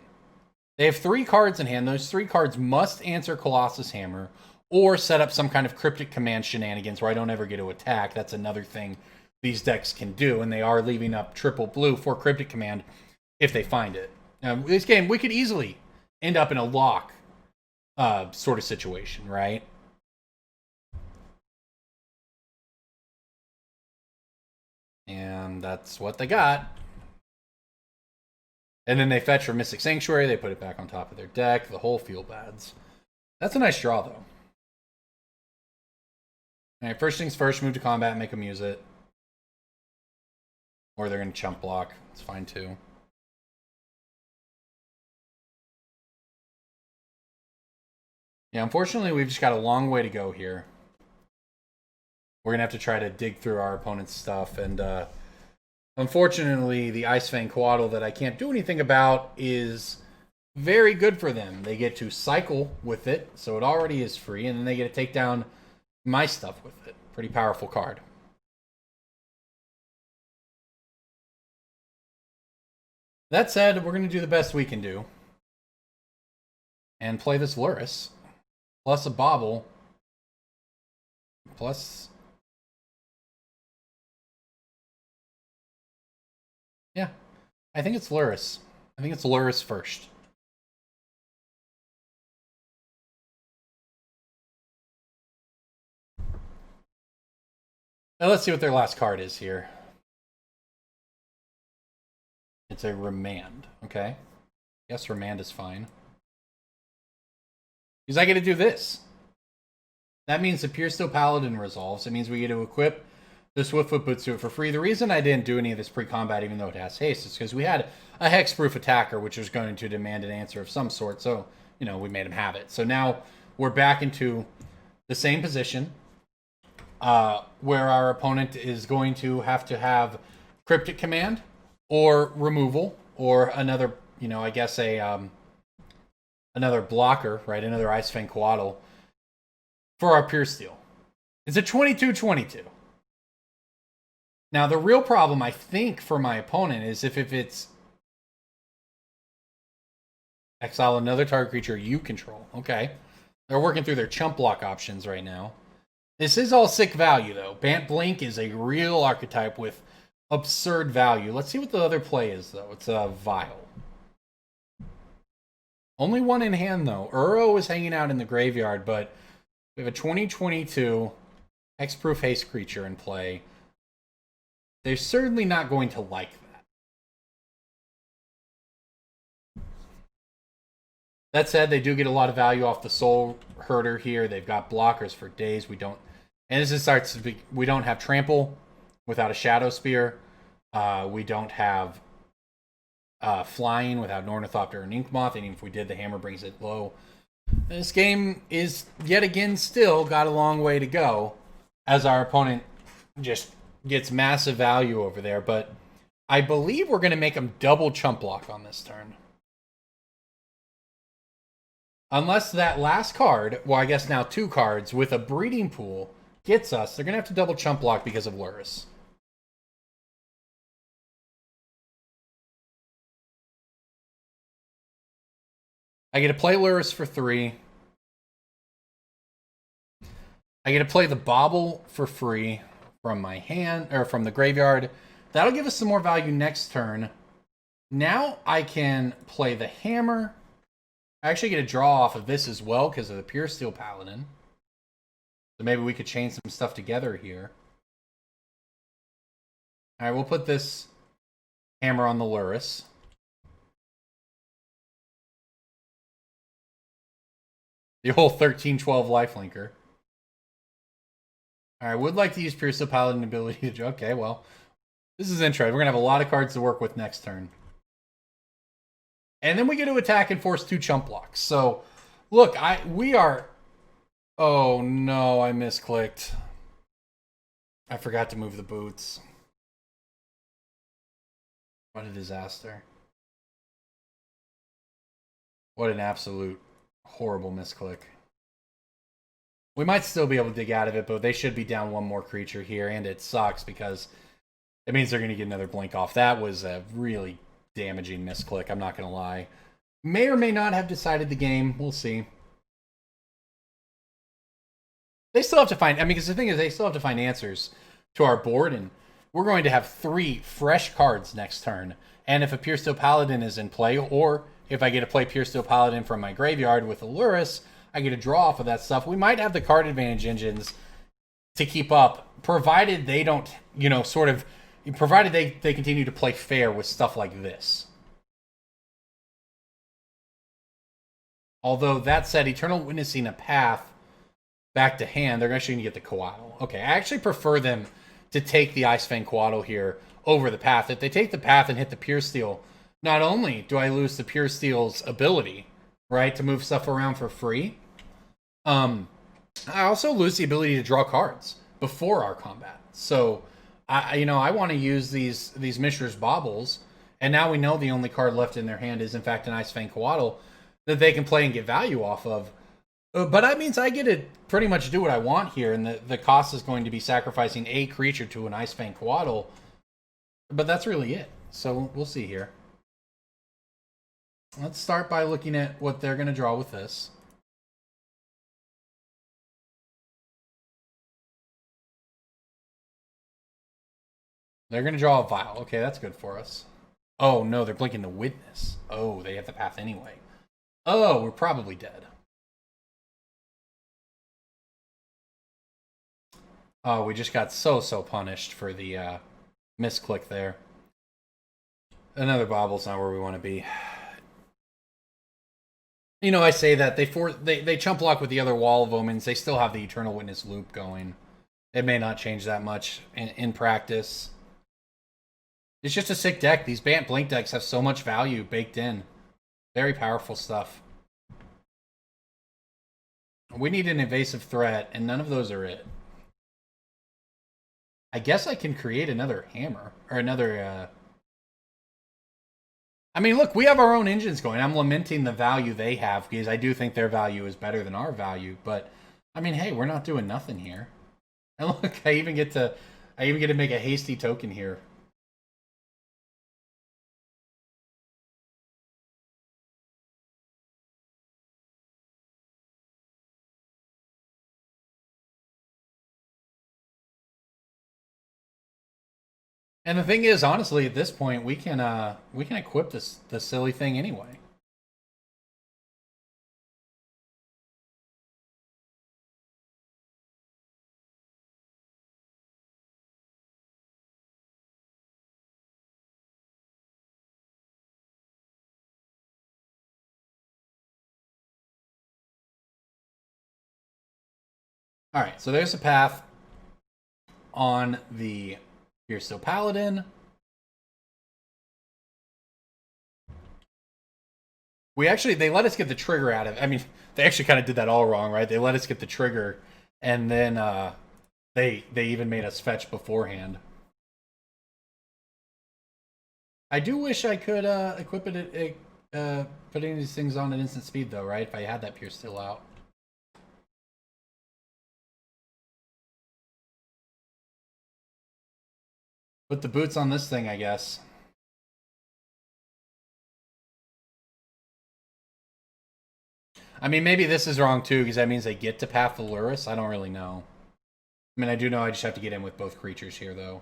They have 3 cards in hand. Those 3 cards must answer Colossus Hammer or set up some kind of Cryptic Command shenanigans where I don't ever get to attack. That's another thing these decks can do, and they are leaving up triple blue for Cryptic Command if they find it. Now, this game, we could easily end up in a lock sort of situation, right? And that's what they got. And then they fetch from Mystic Sanctuary. They put it back on top of their deck. The whole Field Bads. That's a nice draw, though. All right, first things first, move to combat and make them use it. Or they're going to chump block. It's fine, too. Yeah, unfortunately, we've just got a long way to go here. We're going to have to try to dig through our opponent's stuff. And unfortunately, the Icefang Coatl that I can't do anything about is very good for them. They get to cycle with it, so it already is free. And then they get to take down my stuff with it. Pretty powerful card. That said, we're going to do the best we can do. And play this Lurrus. Plus a Bauble. Plus... yeah. I think it's Lurrus. I think it's Lurrus first. Now let's see what their last card is here. It's a Remand. Okay. Yes, Remand is fine. Because I get to do this. That means the Pure Steel Paladin resolves. It means we get to equip the Swiftfoot Boots to it for free. The reason I didn't do any of this pre-combat, even though it has haste, is because we had a Hexproof attacker, which was going to demand an answer of some sort. So, we made him have it. So now we're back into the same position where our opponent is going to have Cryptic Command or removal or another, I guess another blocker, right? Another Icefang Coatl for our Pure Steel. It's a 22-22. Now, the real problem, I think, for my opponent is if it's exile another target creature you control. Okay. They're working through their chump block options right now. This is all sick value, though. Bant Blink is a real archetype with absurd value. Let's see what the other play is, though. It's a Vial. Only one in hand, though. Uro is hanging out in the graveyard, but we have a 2022 Hexproof Haste creature in play. They're certainly not going to like that. That said, they do get a lot of value off the Soul Herder here. They've got blockers for days. We don't... And as it starts to be... We don't have Trample without a Shadow Spear. We don't have Flying without an Ornithopter and Inkmoth. And even if we did, the Hammer brings it low. This game is, yet again, still got a long way to go as our opponent just gets massive value over there. But I believe we're going to make them double chump block on this turn. Unless that last card, well, I guess now 2 cards with a Breeding Pool gets us, they're going to have to double chump block because of Lurrus. I get to play Lurrus for 3. I get to play the Bauble for free from my hand, or from the graveyard. That'll give us some more value next turn. Now I can play the Hammer. I actually get a draw off of this as well because of the Pure Steel Paladin. So maybe we could chain some stuff together here. Alright, we'll put this Hammer on the Lurrus. The whole 13-12 lifelinker. Alright, would like to use Pure Steel Paladin ability to... Okay, well. This is interesting. We're going to have a lot of cards to work with next turn. And then we get to attack and force 2 chump blocks. So, look, we are... Oh, no, I misclicked. I forgot to move the boots. What a disaster. What an absolute horrible misclick. We might still be able to dig out of it, but they should be down 1 more creature here, and it sucks because it means they're going to get another blink off. That was a really damaging misclick, I'm not going to lie. May or may not have decided the game. We'll see. They still have to find... I mean, because the thing is, they still have to find answers to our board, and we're going to have 3 fresh cards next turn. And if a Pure Steel Paladin is in play, or if I get to play Pure Steel Paladin from my graveyard with a Lurrus, I get to draw off of that stuff. We might have the card advantage engines to keep up, provided they don't, you know, sort of... Provided they continue to play fair with stuff like this. Although, that said, Eternal Witnessing a path back to hand, they're actually going to get the Coatl. Okay, I actually prefer them to take the Icefang Coatl here over the path. If they take the path and hit the Pure Steel, not only do I lose the Pure Steel's ability, right, to move stuff around for free, I also lose the ability to draw cards before our combat. So... I want to use these Mishra's Baubles, and now we know the only card left in their hand is, in fact, an Icefang Coatl that they can play and get value off of. But that means I get to pretty much do what I want here, and the cost is going to be sacrificing a creature to an Icefang Coatl. But that's really it. So we'll see here. Let's start by looking at what they're going to draw with this. They're going to draw a Vial. Okay, that's good for us. Oh, no, they're blinking the Witness. Oh, they have the path anyway. Oh, we're probably dead. Oh, we just got so punished for the misclick there. Another Bauble's not where we want to be. You know, I say that. They chump block with the other Wall of Omens. They still have the Eternal Witness loop going. It may not change that much in practice. It's just a sick deck. These Bant Blink decks have so much value baked in. Very powerful stuff. We need an evasive threat, and none of those are it. I guess I can create another hammer. Or another... I mean, look, we have our own engines going. I'm lamenting the value they have, because I do think their value is better than our value. But, I mean, hey, we're not doing nothing here. And look, I even get to make a hasty token here. And the thing is, honestly, at this point, we can equip this silly thing anyway. All right, so there's a path on the Pure Steel Paladin. They let us get the trigger out of it. I mean, they actually kind of did that all wrong, right? They let us get the trigger, and then they even made us fetch beforehand. I do wish I could equip it, putting these things on at instant speed, though, right? If I had that Pure Steel out. Put the boots on this thing, I guess. I mean, maybe this is wrong too, because that means they get to Path of Lurrus. I don't really know. I mean, I do know I just have to get in with both creatures here, though.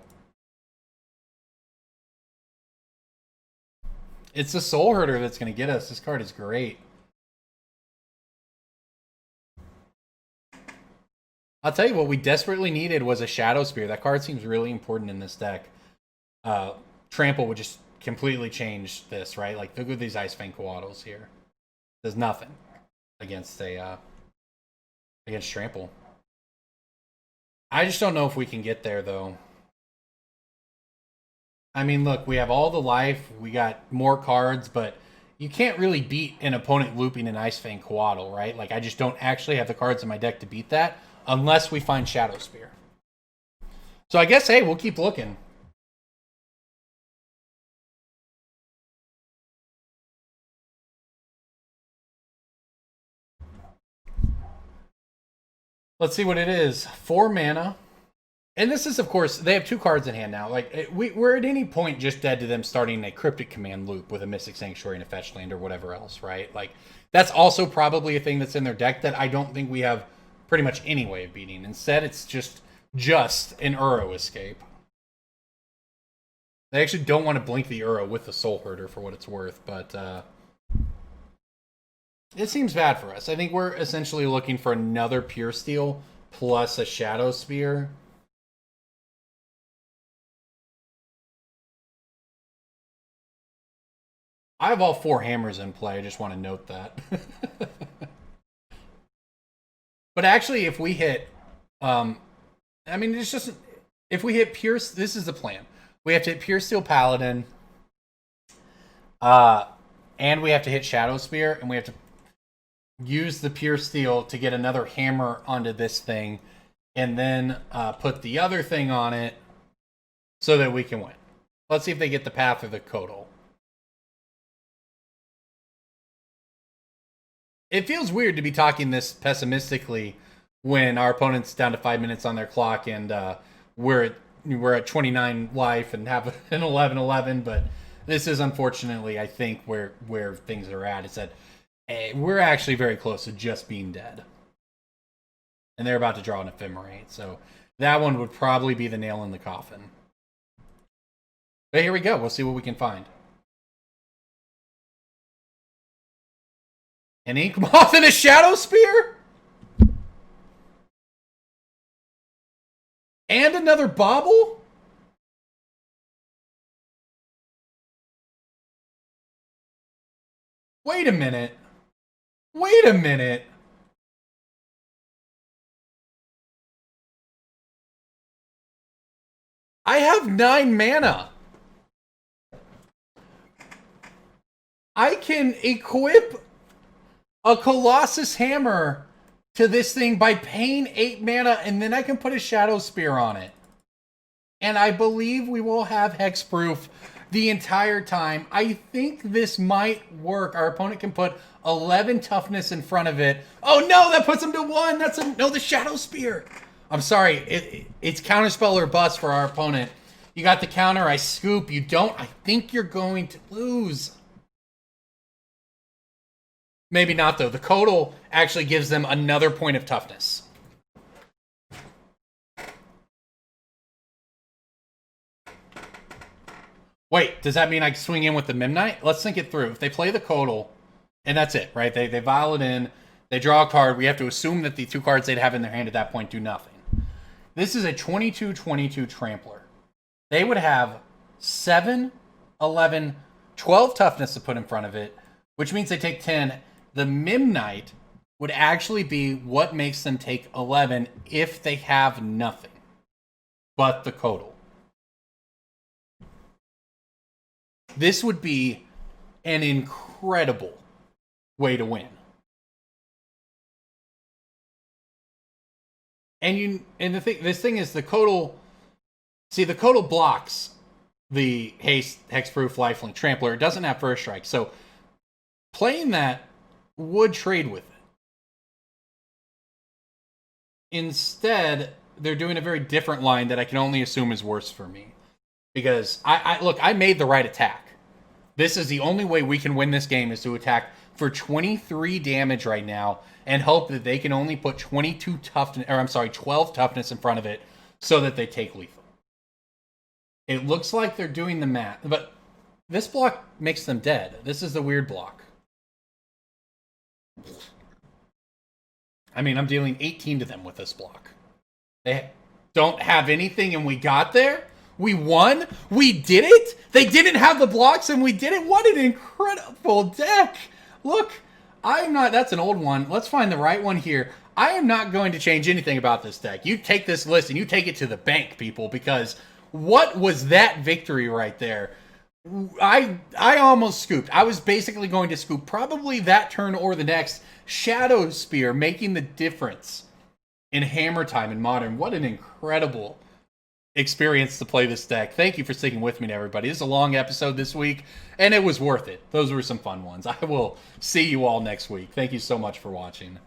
It's the Soul Herder that's going to get us. This card is great. I'll tell you what we desperately needed was a Shadow Spear. That card seems really important in this deck. Trample would just completely change this, right? Like, look at these Icefang Coatls here. Does nothing against against Trample. I just don't know if we can get there, though. I mean, look, we have all the life, we got more cards, but you can't really beat an opponent looping an Icefang Coatl, right? Like, I just don't actually have the cards in my deck to beat that unless we find Shadow Spear. So I guess, hey, we'll keep looking. Let's see what it is. 4 mana. And this is, of course, they have 2 cards in hand now. Like, we're at any point just dead to them starting a Cryptic Command loop with a Mystic Sanctuary and a Fetch Land or whatever else, right? Like, that's also probably a thing that's in their deck that I don't think we have pretty much any way of beating. Instead, it's just an Uro escape. They actually don't want to blink the Uro with the Soul Herder for what it's worth, but it seems bad for us. I think we're essentially looking for another Pure Steel plus a Shadow Spear. I have all 4 hammers in play. I just want to note that. But actually, if we hit, I mean, it's just if we hit Pure. This is the plan. We have to hit Pure Steel Paladin, and we have to hit Shadow Spear, and we have to use the Pure Steel to get another hammer onto this thing, and then put the other thing on it so that we can win. Let's see if they get the Path or the Coatl. It feels weird to be talking this pessimistically when our opponent's down to 5 minutes on their clock and we're at 29 life and have an 11-11, but this is unfortunately, I think, where things are at. Is that we're actually very close to just being dead. And they're about to draw an Ephemerate, so that one would probably be the nail in the coffin. But here we go. We'll see what we can find. An Ink Moth and a Shadow Spear? And another Bauble? Wait a minute. Wait a minute. I have 9 mana. I can equip a Colossus Hammer to this thing by paying 8 mana, and then I can put a Shadow Spear on it. And I believe we will have Hexproof the entire time. I think this might work. Our opponent can put 11 toughness in front of it. Oh no, that puts him to 1. No, the Shadow Spear. I'm sorry, it's Counterspell or bust for our opponent. You got the counter, I scoop. You don't, I think you're going to lose. Maybe not, though. The Coatl actually gives them another point of toughness. Wait, does that mean I swing in with the Memnite? Let's think it through. If they play the Codal, and that's it, right? They vial it in, they draw a card. We have to assume that the 2 cards they'd have in their hand at that point do nothing. This is a 22-22 Trampler. They would have 7, 11, 12 toughness to put in front of it, which means they take 10. The Memnite would actually be what makes them take 11 if they have nothing but the Codal. This would be an incredible way to win. And this thing is the Codal. See, the Codal blocks the haste, hexproof, lifelink, trampler. It doesn't have first strike, so playing that would trade with it. Instead, they're doing a very different line that I can only assume is worse for me. Because I made the right attack. This is the only way we can win this game, is to attack for 23 damage right now and hope that they can only put 12 toughness in front of it so that they take lethal. It looks like they're doing the math, but this block makes them dead. This is the weird block. I mean, I'm dealing 18 to them with this block. They don't have anything and we got there? We won? We did it? They didn't have the blocks and we did it? What an incredible deck! Look, that's an old one. Let's find the right one here. I am not going to change anything about this deck. You take this list and you take it to the bank, people, because what was that victory right there? I almost scooped. I was basically going to scoop probably that turn or the next. Shadow Spear making the difference in Hammer Time in Modern. What an incredible experience to play this deck. Thank you for sticking with me, everybody. This is a long episode this week, and it was worth it. Those were some fun ones. I will see you all next week. Thank you so much for watching.